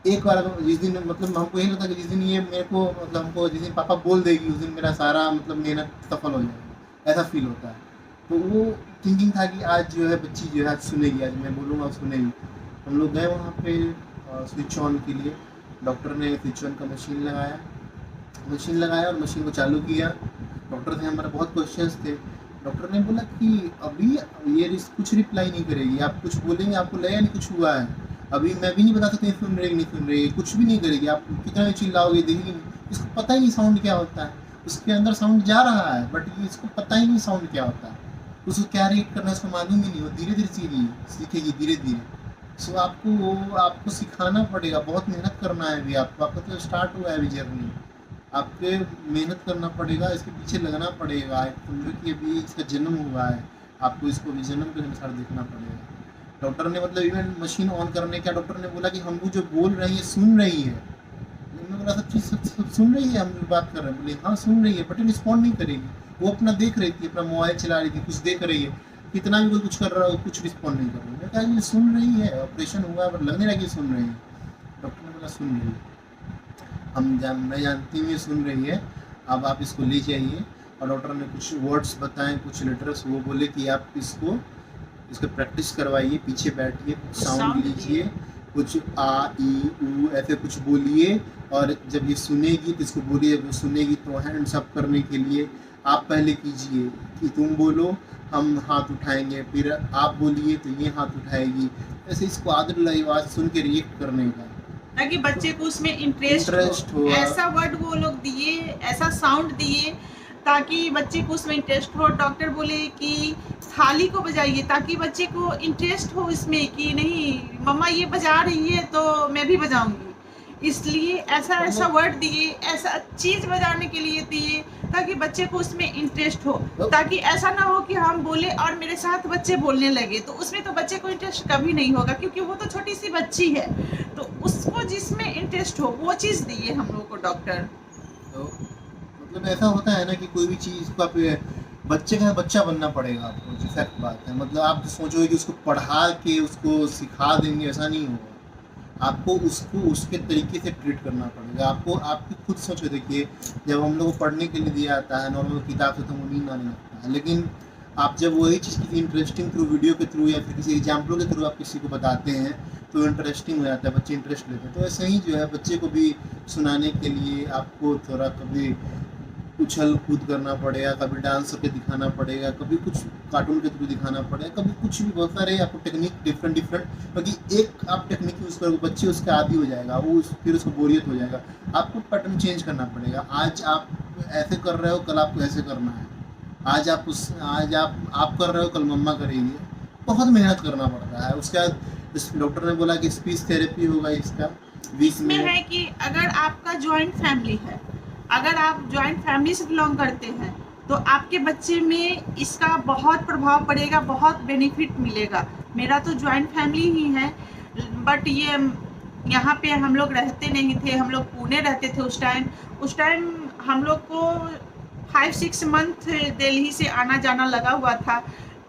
एक बार जिस दिन मतलब हमको यही लगता है कि जिस दिन ये मेरे को मतलब हमको जिस दिन पापा बोल देगी उस दिन मेरा सारा मतलब मेहनत सफल हो जाएगा, ऐसा फील होता है। तो वो थिंकिंग था कि आज जो है बच्ची जो है आज सुनेगी, आज मैं बोलूँगा सुनेगी। हम लोग गए वहाँ पे स्विच ऑन के लिए। डॉक्टर ने स्विच ऑन का मशीन लगाया और मशीन को चालू किया। डॉक्टर से हमारे बहुत क्वेश्चंस थे। डॉक्टर ने बोला कि अभी ये कुछ रिप्लाई नहीं करेगी, आप कुछ बोलेंगे आपको लगेगा नहीं कुछ हुआ है, अभी मैं भी नहीं बता सकती सुन रही नहीं सुन रही, कुछ भी नहीं करेगी, आप कितना भी चिल्लाओगे देखेगी नहीं, इसको पता ही नहीं साउंड क्या होता है, उसके अंदर साउंड जा रहा है बट इसको पता ही नहीं साउंड क्या होता है, उसको क्या रिएक्ट करना है उसको मालूम ही नहीं, वो धीरे धीरे सीखेगी धीरे धीरे। सो आपको सिखाना पड़ेगा, बहुत मेहनत करना है अभी आपका तो स्टार्ट हुआ है अभी जर्नी, आपके मेहनत करना पड़ेगा, इसके पीछे लगना पड़ेगा। समझो कि अभी इसका जन्म हुआ है, आपको इसको अभी जन्म के अनुसार देखना पड़ेगा। डॉक्टर ने मतलब इवन मशीन ऑन करने का डॉक्टर ने बोला कि हम जो बोल रही है सुन रही है। मैंने बोला सब चीज़ सब सुन रही है, हम जो बात कर रहे हैं, बोले हाँ सुन रही है बट रिस्पॉन्ड नहीं करेगी। वो अपना देख रही थी, अपना मोबाइल चला रही थी, कुछ देख रही है, कितना भी कोई कुछ कर रहा हो कुछ रिस्पॉन्ड नहीं कर रही है। मैं कहा ये सुन रही है, ऑपरेशन हुआ बट लगने लगी सुन रही है। डॉक्टर ने बोला सुन रही है, मैं जानती हूँ ये सुन रही है, अब आप इसको ले जाइए। और डॉक्टर ने कुछ वर्ड्स बताएं, कुछ लेटर्स, वो बोले कि आप इसको प्रैक्टिस करवाइए, पीछे बैठिए, कुछ साउंड लीजिए, कुछ आ ई ऊ ऐसे कुछ बोलिए, और जब ये सुनेगी तो इसको बोलिए, जब वो सुनेगी तो हैंड्स अप करने के लिए आप पहले कीजिए कि तुम बोलो हम हाथ उठाएंगे, फिर आप बोलिए तो ये हाथ उठाएगी, ऐसे इसको आदत लगी आवाज़ सुन के रिएक्ट करने का, ताकि बच्चे को उसमें इंटरेस्ट हो। ऐसा वर्ड वो लोग दिए, ऐसा साउंड दिए ताकि बच्चे को उसमें इंटरेस्ट हो। डॉक्टर बोले कि थाली को बजाइए ताकि बच्चे को इंटरेस्ट हो इसमें, कि नहीं मम्मा ये बजा रही है तो मैं भी बजाऊंगी, इसलिए ऐसा वर्ड दिए, ऐसा चीज़ बजाने के लिए दिए ताकि बच्चे को उसमें इंटरेस्ट हो, ताकि ऐसा ना हो कि हम बोले और मेरे साथ बच्चे बोलने लगे, तो उसमें तो बच्चे को इंटरेस्ट कभी नहीं होगा, क्योंकि वो तो छोटी सी बच्ची है। तो उसको जिसमें इंटरेस्ट हो वो चीज़ दिए हम लोग को डॉक्टर। तो मतलब ऐसा होता है ना कि कोई भी चीज़ को आप बच्चे का बच्चा बनना पड़ेगा आपको, जो फैक्ट बात है। मतलब आप सोचोगे कि उसको पढ़ा के उसको सिखा देंगे, ऐसा नहीं होगा। आपको उसको उसके तरीके से ट्रीट करना पड़ेगा। आपको आपकी खुद सोचो, देखिए जब हम लोग को पढ़ने के लिए दिया जाता है नॉर्मल किताब से, तो हमें नींद आने लगता है, लेकिन आप जब वही चीज़ किसी इंटरेस्टिंग थ्रू वीडियो के थ्रू या फिर किसी एग्जाम्पलों के थ्रू आप किसी को बताते हैं तो इंटरेस्टिंग हो जाता है, बच्चे इंटरेस्ट लेते हैं। तो ऐसे ही जो है बच्चे को भी सुनाने के लिए आपको थोड़ा कभी उछल कूद करना पड़ेगा, कभी डांस करके दिखाना पड़ेगा, कभी कुछ कार्टून के थ्रू दिखाना पड़ेगा, कभी कुछ भी। बहुत सारे आपको टेक्निक डिफरेंट क्योंकि एक आप टेक्निक यूज़ करोगे बच्चे उसके आदी हो जाएगा, वो फिर उसको बोरियत हो जाएगा। आपको पैटर्न चेंज करना पड़ेगा। आज आप ऐसे कर रहे हो, कल आपको ऐसे करना है। आज आप कर रहे हो, कल मम्मा करेगी। बहुत मेहनत करना पड़ता है। उसके बाद इस डॉक्टर ने बोला कि स्पीच थेरेपी होगा इसका 20 इसमें है मिनट। कि अगर आपका जॉइंट फैमिली है, अगर आप जॉइंट फैमिली से बिलोंग करते हैं, तो आपके बच्चे में इसका बहुत प्रभाव पड़ेगा, बहुत बेनिफिट मिलेगा। मेरा तो जॉइंट फैमिली ही है, बट ये यहाँ पे हम लोग रहते नहीं थे, हम लोग पुणे रहते थे उस टाइम हम लोग को 5-6 मंथ दिल्ली से आना जाना लगा हुआ था।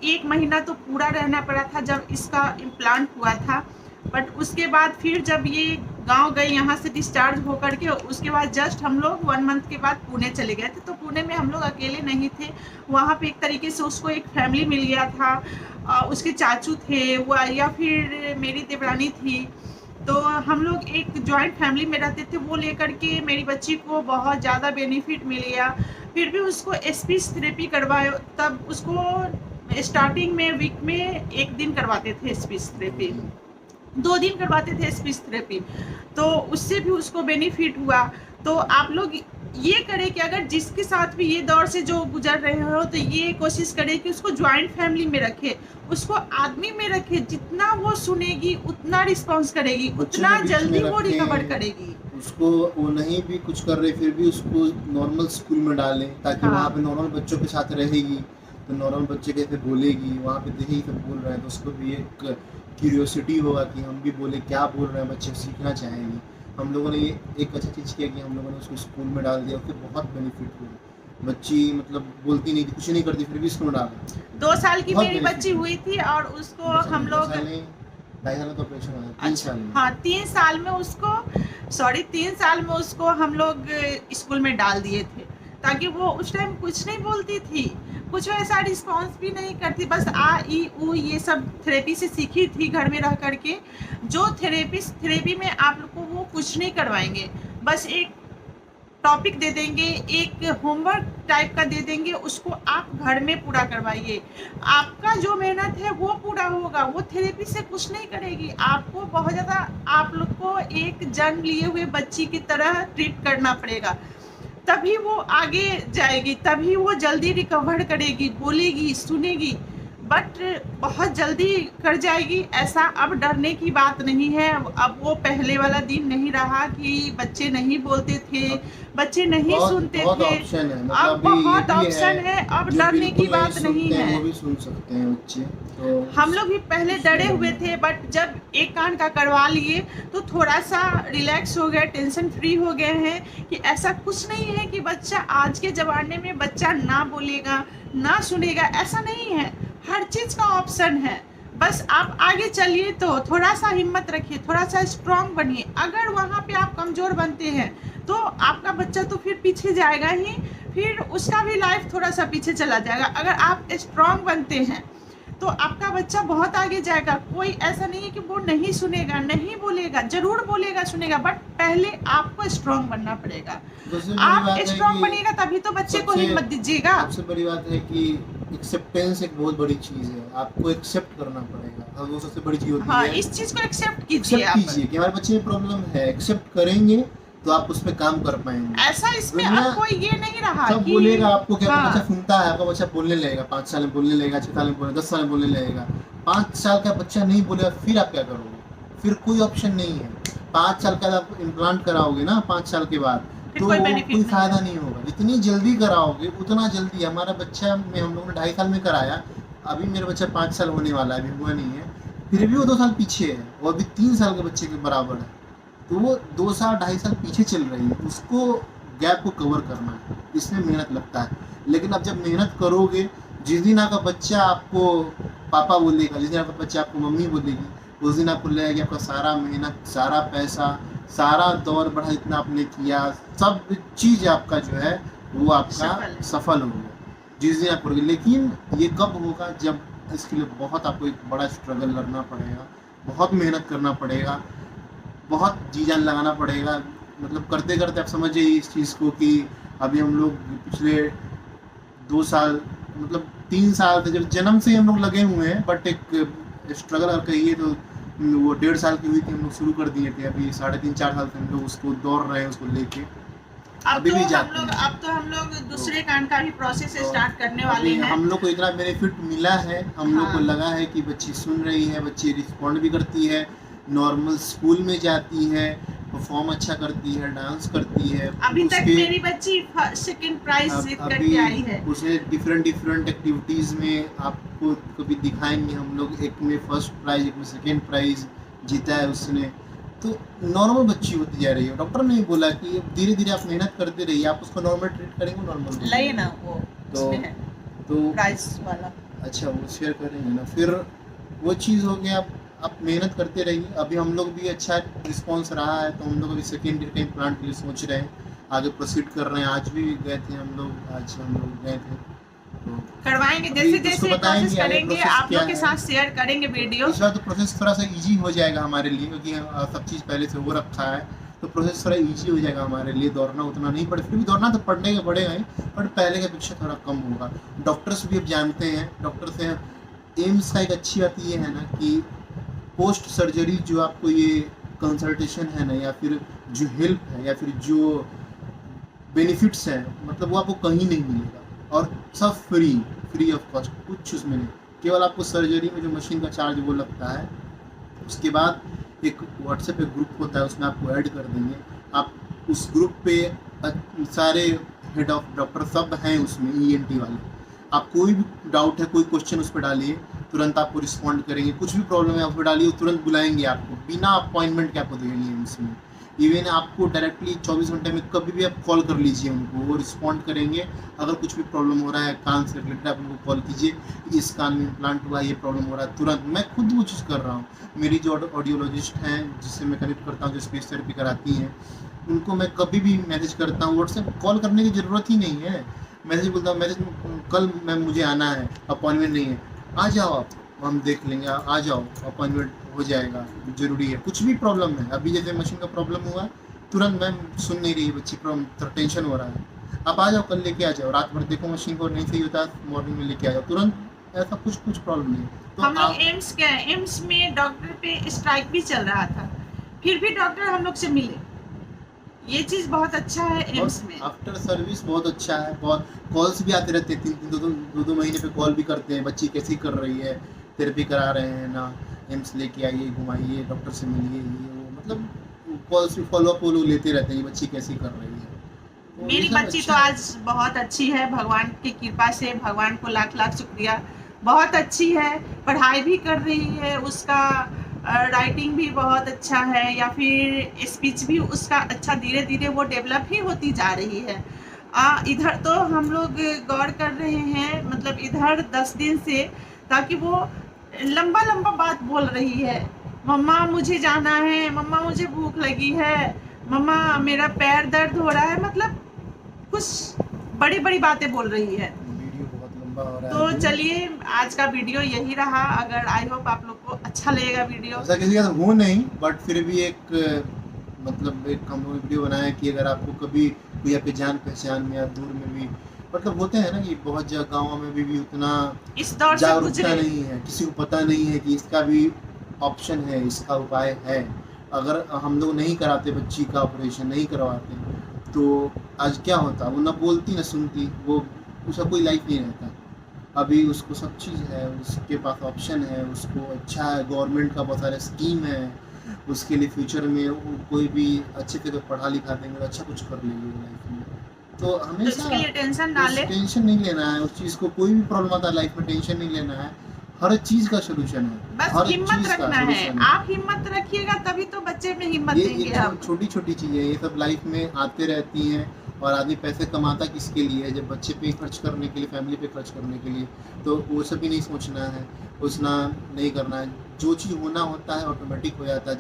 1 महीना तो पूरा रहना पड़ा था जब इसका इम्प्लांट हुआ था। बट उसके बाद फिर जब ये गांव गए यहाँ से डिस्चार्ज होकर के, उसके बाद जस्ट हम लोग 1 मंथ के बाद पुणे चले गए थे। तो पुणे में हम लोग अकेले नहीं थे, वहाँ पे एक तरीके से उसको एक फैमिली मिल गया था। उसके चाचू थे वो, या फिर मेरी देवरानी थी, तो हम लोग एक जॉइंट फैमिली में रहते थे। वो लेकर के मेरी बच्ची को बहुत ज़्यादा बेनिफिट मिल गया। फिर भी उसको स्पीच थेरेपी करवाए, तब उसको स्टार्टिंग में वीक में 1 दिन करवाते थे स्पीच थेरेपी, 2 दिन करवाते थे स्पीच थेरेपी, तो उससे भी उसको बेनिफिट हुआ। तो आप लोग ये करें कि अगर जिसके साथ भी ये दौर से जो गुजर रहे हो, तो ये कोशिश करें कि उसको ज्वाइंट फैमिली में रखे, उसको आदमी में रखे। जितना वो सुनेगी उतना रिस्पॉन्स करेगी, बच्चे उतना के बीच जल्दी में वो रखें। रिकवर करेगी। उसको वो नहीं भी कुछ कर रहे फिर भी उसको नॉर्मल स्कूल में डालें, ताकि हाँ। वहाँ पे नॉर्मल बच्चों के साथ रहेगी, तो नॉर्मल बच्चे कैसे बोलेगी, वहाँ पे देखेगी सब बोल रहे हैं तो उसको भी एक क्यूरियोसिटी होगा कि हम भी बोले, क्या बोल रहे हैं बच्चे, सीखना चाहेंगे। हम लोगों ने ये एक अच्छा चीज़ किया कि हम लोगों ने उसको स्कूल में डाल दिया, उससे बहुत बेनिफिट हुआ। बच्ची मतलब बोलती नहीं थी, कुछ नहीं करती, फिर भी स्कूल में डाला। 2 साल की बहुत मेरी benefit बच्ची हुआ। हुई थी और उसको हम लोग 2.5 साल तो ऑपरेशन हुआ, 3 साल में। हाँ 3 साल में उसको 3 साल में उसको हम लोग स्कूल में डाल दिए थे, ताकि वो उस टाइम कुछ नहीं बोलती थी, कुछ वैसा रिस्पॉन्स भी नहीं करती, बस आ ई ऊ ये सब थेरेपी से सीखी थी घर में रह करके। जो थेरेपी में आप लोग को वो कुछ नहीं करवाएंगे, बस एक टॉपिक दे देंगे, एक होमवर्क टाइप का दे देंगे, उसको आप घर में पूरा करवाइए। आपका जो मेहनत है वो पूरा होगा, वो थेरेपी से कुछ नहीं करेगी। आपको बहुत ज़्यादा, आप लोग को एक जन्म लिए हुए बच्ची की तरह ट्रीट करना पड़ेगा, तभी वो आगे जाएगी, तभी वो जल्दी रिकवर करेगी, बोलेगी, सुनेगी। बट बहुत जल्दी कर जाएगी ऐसा अब डरने की बात नहीं है। अब वो पहले वाला दिन नहीं रहा कि बच्चे नहीं बोलते थे, बच्चे नहीं सुनते बहुत थे। ऑप्शन है, मतलब अब अभी बहुत ये भी ऑप्शन है, अब जो डरने की बिल्कुल बात नहीं सुनते हैं, है। वो भी सुन सकते हैं बच्चे। तो हम लोग भी पहले डरे हुए थे, बट जब एक कान का करवा लिए तो थोड़ा सा रिलैक्स हो गए, टेंशन फ्री हो गए हैं कि ऐसा कुछ नहीं है कि बच्चा, आज के ज़माने में बच्चा ना बोलेगा ना सुनेगा, ऐसा नहीं है। हर चीज़ का ऑप्शन है, बस आप आगे चलिए। तो थोड़ा सा हिम्मत रखिए, थोड़ा सा स्ट्रांग बनिए। अगर वहाँ पे आप कमज़ोर बनते हैं तो आपका बच्चा तो फिर पीछे जाएगा ही, फिर उसका भी लाइफ थोड़ा सा पीछे चला जाएगा। अगर आप स्ट्रांग बनते हैं तो आपका बच्चा बहुत आगे जाएगा। कोई ऐसा नहीं है कि वो नहीं सुनेगा, नहीं बोलेगा, जरूर बोलेगा, सुनेगा, बट पहले आपको स्ट्रांग बनना पड़ेगा। सबसे बड़ी आप बात है स्ट्रांग कि बनेगा तभी तो बच्चे को सबसे- हिम्मत दीजिएगा। सबसे बड़ी बात है कि एक्सेप्टेंस एक बहुत बड़ी चीज़ है, आपको एक्सेप्ट करना पड़ेगा, और वो सबसे बड़ी चीज़ होती हाँ, है। इस चीज को एक्सेप्ट कीजिए एक्सेप्ट आप। कीजिए कि हमारे बच्चे में प्रॉब्लम है, एक्सेप्ट करेंगे तो आप उस पर काम कर पाएंगे। ऐसा इसमें दुनिया- अब कोई ये नहीं रहा सब कि बोलेगा आपको, क्या हाँ। बच्चा सुनता है, आपका बच्चा बोलने लगेगा, 5 साल में बोलने लगेगा, 6 साल में बोलने, 10 साल में बोलने लगेगा। 5 साल का बच्चा नहीं बोलेगा, फिर आप क्या करोगे? फिर कोई ऑप्शन नहीं है। 5 साल का आप इम्प्लांट कराओगे ना, 5 साल के बाद, फिर तो कोई benefit कोई नहीं फायदा नहीं होगा। जितनी जल्दी कराओगे उतना जल्दी। हमारा बच्चा में हम लोगों ने 2.5 साल में कराया, अभी मेरा बच्चा 5 साल होने वाला है, अभी हुआ नहीं है, फिर भी वो 2 साल पीछे है, वो अभी 3 साल के बच्चे के बराबर है। तो वो 2 साल 2.5 साल पीछे चल रही है। उसको गैप को कवर करना है, इसमें मेहनत लगता है। लेकिन अब जब मेहनत करोगे, जिस दिन आपका बच्चा आपको पापा बोलेगा, जिस दिन आपका बच्चा आपको मम्मी बोलेगी, उस दिन आपको लगेगा कि आपका सारा मेहनत, सारा पैसा, सारा दौर बढ़ा जितना आपने किया, सब चीज़ आपका जो है वो आपका सफल हो गया जिस दिन आप करोगे। लेकिन ये कब होगा, जब इसके लिए बहुत आपको एक बड़ा स्ट्रगल लड़ना पड़ेगा, बहुत मेहनत करना पड़ेगा, बहुत जी जान लगाना पड़ेगा। मतलब करते करते आप समझिए इस चीज़ को कि अभी हम लोग पिछले 2 साल, मतलब 3 साल से, जब जन्म से ही हम लोग लगे हुए हैं, बट एक स्ट्रगल अगर कहिए तो वो 1.5 साल की हुई थी, हम लोग शुरू कर दिए थे। अभी 3.5-4 साल से हम लोग उसको दौड़ रहे हैं, उसको लेके अभी भी जाते हैं। अब तो हम लोग दूसरे कांड का भी प्रोसेस स्टार्ट करने वाले हैं। हम लोग को इतना बेनिफिट मिला है, हम लोग को लगा है कि बच्ची सुन रही है, बच्ची रिस्पॉन्ड भी करती है, नॉर्मल स्कूल में जाती है, परफॉर्म अच्छा करती है, डांस करती है। अभी तक मेरी बच्ची 2nd प्राइज जीत करके आई है। उसे डिफरेंट एक्टिविटीज में आपको कभी दिखाएंगे हम लोग। एक में 1st प्राइज, एक में 2nd प्राइज जीता है उसने। तो नॉर्मल बच्ची होती जा रही है। डॉक्टर ने बोला कि धीरे धीरे आप मेहनत करते रहिए, आप उसको नॉर्मल ट्रीट करेंगे, नॉर्मल लगे ना वो तो प्राइज वाला। अच्छा, वो शेयर करेंगे ना, फिर वो चीज़ हो गया। आप मेहनत करते रहिए। अभी हम लोग भी अच्छा रिस्पांस रहा है, तो हम लोग अभी 2nd इम्प्लांट के लिए सोच रहे हैं, आगे प्रोसीड कर रहे हैं। आज भी गए थे हम लोग, गए थे तो करवाएंगे। जैसे जैसे प्रोसेस करेंगे आप लोग के साथ शेयर करेंगे वीडियो। इस बार तो प्रोसेस थोड़ा सा इजी हो जाएगा हमारे लिए, क्योंकि सब चीज़ पहले से हो रखा है, तो प्रोसेस थोड़ा इजी हो जाएगा हमारे लिए। दौड़ना उतना नहीं पड़े, फिर भी दौड़ना तो पड़ने का पड़ेगा ही, बट पहले की अपेक्षा थोड़ा कम होगा। डॉक्टर्स भी अब जानते हैं, डॉक्टर्स हैं। एम्स का एक अच्छी बात ये है ना कि पोस्ट सर्जरी जो आपको ये कंसल्टेशन है ना, या फिर जो हेल्प है, या फिर जो बेनिफिट्स हैं, मतलब वो आपको कहीं नहीं मिलेगा, और सब फ्री ऑफ कॉस्ट, कुछ उसमें नहीं। केवल आपको सर्जरी में जो मशीन का चार्ज वो लगता है। उसके बाद एक व्हाट्सएप पे ग्रुप होता है, उसमें आपको ऐड कर देंगे। आप उस ग्रुप पे सारे हेड ऑफ डॉक्टर सब हैं उसमें, ENT वाले। आप कोई भी डाउट है, कोई क्वेश्चन उस पर डालिए, तुरंत आपको रिस्पॉन्ड करेंगे। कुछ भी प्रॉब्लम है आप डालिए, तुरंत बुलाएंगे आपको, बिना अपॉइंटमेंट के आपको देंगे उसमें। इवन आपको डायरेक्टली 24 घंटे में कभी भी आप कॉल कर लीजिए उनको, वो रिस्पॉन्ड करेंगे। अगर कुछ भी प्रॉब्लम हो रहा है कान से रिलेटेड, आप उनको कॉल कीजिए, इस कान में इम्प्लांट हुआ, ये प्रॉब्लम हो रहा है, तुरंत। मैं खुद वो चीज़ कर रहा हूँ। मेरी जो ऑडियोलॉजिस्ट हैं, जिससे मैं कनेक्ट करता हूँ, जो स्पीच थेरेपी कराती हैं, उनको मैं कभी भी मैसेज करता हूँ। व्हाट्सएप कॉल करने की ज़रूरत ही नहीं है, मैसेज बोलता हूँ, मैसेज कल मैम मुझे आना है, अपॉइंटमेंट नहीं है, आ जाओ आप, हम देख लेंगे, आ जाओ, अपॉइंटमेंट हो जाएगा, ज़रूरी है। कुछ भी प्रॉब्लम है, अभी जैसे मशीन का प्रॉब्लम हुआ, तुरंत मैम सुन नहीं रही बच्ची, थोड़ा टेंशन हो रहा है, आप आ जाओ, कल लेके आ जाओ, रात भर देखो मशीन को, नहीं सही होता मॉर्निंग में लेके आ जाओ, तुरंत। ऐसा कुछ प्रॉब्लम नहीं। तो हम लोग एम्स गए, एम्स में डॉक्टर पे स्ट्राइक भी चल रहा था, फिर भी डॉक्टर हम लोग से मिले। ये चीज़ बहुत अच्छा है एम्स में। आफ्टर सर्विस बहुत अच्छा है, बहुत कॉल्स भी आते रहते हैं, 3-2 महीने पे कॉल भी करते हैं, बच्ची कैसी कर रही है, थेरेपी करा रहे हैं ना, एम्स लेके आइए, घुमाइए, डॉक्टर से मिलिए, ये वो, मतलब कॉल्स भी फॉलो अप वो लोग लेते रहते हैं, बच्ची कैसी कर रही है। तो मेरी बच्ची तो आज बहुत अच्छी है, भगवान की कृपा से, भगवान को लाख लाख शुक्रिया, बहुत अच्छी है, पढ़ाई भी कर रही है, उसका राइटिंग भी बहुत अच्छा है, या फिर स्पीच भी उसका अच्छा, धीरे धीरे वो डेवलप ही होती जा रही है। इधर तो हम लोग गौर कर रहे हैं, मतलब इधर 10 दिन से, ताकि वो लंबा बात बोल रही है। मम्मा मुझे जाना है, मम्मा मुझे भूख लगी है, मम्मा मेरा पैर दर्द हो रहा है, मतलब कुछ बड़ी बातें बोल रही है। वीडियो बहुत लंबा हो रहा तो है। चलिए आज का वीडियो यही रहा। अगर आई होप आप लोग को अच्छा लगेगा वीडियो। ऐसा किसी का हो नहीं, बट फिर भी एक मतलब एक हम लोग वीडियो बनाया कि अगर आपको कभी कोई आपके जान पहचान में या दूर में भी, मतलब होते हैं ना कि बहुत जगह गाँव में भी उतना इस दौर से जागरूकता नहीं है, किसी को पता नहीं है कि इसका भी ऑप्शन है, इसका उपाय है। अगर हम लोग नहीं कराते बच्ची का ऑपरेशन, नहीं करवाते, तो आज क्या होता, वो ना बोलती ना सुनती, वो उसका कोई लाइफ नहीं रहता। अभी उसको सब चीज़ है, उसके पास ऑप्शन है, उसको अच्छा है, गवर्नमेंट का बहुत सारे स्कीम है, उसके लिए फ्यूचर में वो कोई भी अच्छे से पढ़ा लिखा देंगे तो अच्छा कुछ कर लेंगे लाइफ में। तो हमेशा उसके लिए टेंशन ना ले, टेंशन नहीं लेना है उस चीज़ को। कोई भी प्रॉब्लम आता है लाइफ में, टेंशन नहीं लेना है, हर चीज़ का सोल्यूशन है, बस हिम्मत रखना है। आप हिम्मत रखिएगा तभी तो बच्चे में हिम्मत देंगे हम। छोटी छोटी चीज़ें ये सब लाइफ में आते रहती हैं, और आदमी पैसे कमाता किसके लिए है, जब बच्चे पे खर्च करने के लिए, फैमिली पे खर्च करने के लिए। तो वो सब भी नहीं सोचना है, सोचना नहीं करना है। जो चीज़ होना होता है ऑटोमेटिक हो जाता है।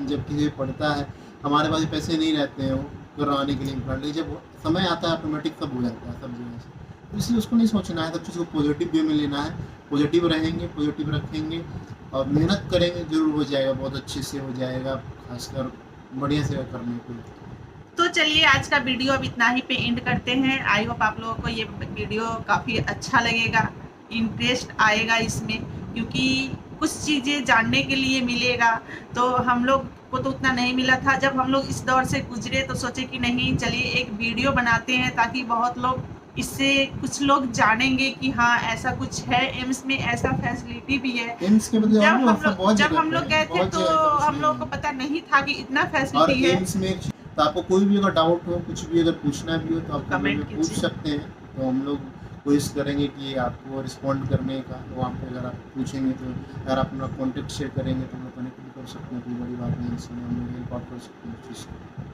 जब किसी पे पड़ता है, हमारे पास पैसे नहीं रहते हैं वो करवाने के लिए इम्प्लांट, लेकिन जब समय आता है ऑटोमेटिक सब हो जाता है सब जगह से। तो इसलिए उसको नहीं सोचना है, सब चीज़ को पॉजिटिव वे में लेना है। पॉजिटिव रहेंगे, पॉजिटिव रखेंगे और मेहनत करेंगे, ज़रूर हो जाएगा, बहुत अच्छे से हो जाएगा, खासकर बढ़िया से करने को। तो चलिए आज का वीडियो अब इतना ही पे एंड करते हैं। आई होप आप लोगों को ये वीडियो काफ़ी अच्छा लगेगा, इंटरेस्ट आएगा इसमें, क्योंकि कुछ चीज़ें जानने के लिए मिलेगा। तो हम लोग को तो उतना नहीं मिला था। जब हम लोग इस दौर से गुजरे तो सोचे कि नहीं, चलिए एक वीडियो बनाते हैं ताकि बहुत लोग इससे कुछ लोग जानेंगे कि हाँ ऐसा कुछ है, एम्स में ऐसा फैसिलिटी भी है। एम्स के बदले जब हम लोग गए थे तो हम लोग को पता नहीं था कि इतना फैसिलिटी है। एम्स में तो आपको कोई भी अगर डाउट हो, कुछ भी अगर पूछना भी हो तो आप कमेंट में पूछ सकते हैं। तो हम लोग कोशिश करेंगे कि आपको रिस्पॉन्ड करने का। वहाँ पे अगर आप पूछेंगे तो अगर आप अपना कॉन्टेक्ट शेयर करेंगे तो हम लोग कनेक्ट भी कर सकते हैं, कोई बड़ी बात नहीं, इसमें हम लोग हेल्प आउट कर सकते हैं चीज़।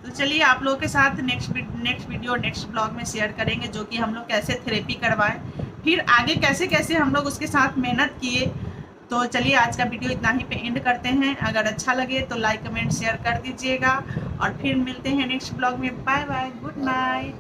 तो चलिए आप लोगों के साथ नेक्स्ट वीडियो नेक्स्ट ब्लॉग में शेयर करेंगे, जो कि हम लोग कैसे थेरेपी करवाएं, फिर आगे कैसे कैसे हम लोग उसके साथ मेहनत किए। तो चलिए आज का वीडियो इतना ही पे एंड करते हैं। अगर अच्छा लगे तो लाइक कमेंट शेयर कर दीजिएगा और फिर मिलते हैं नेक्स्ट ब्लॉग में। Bye bye, good night.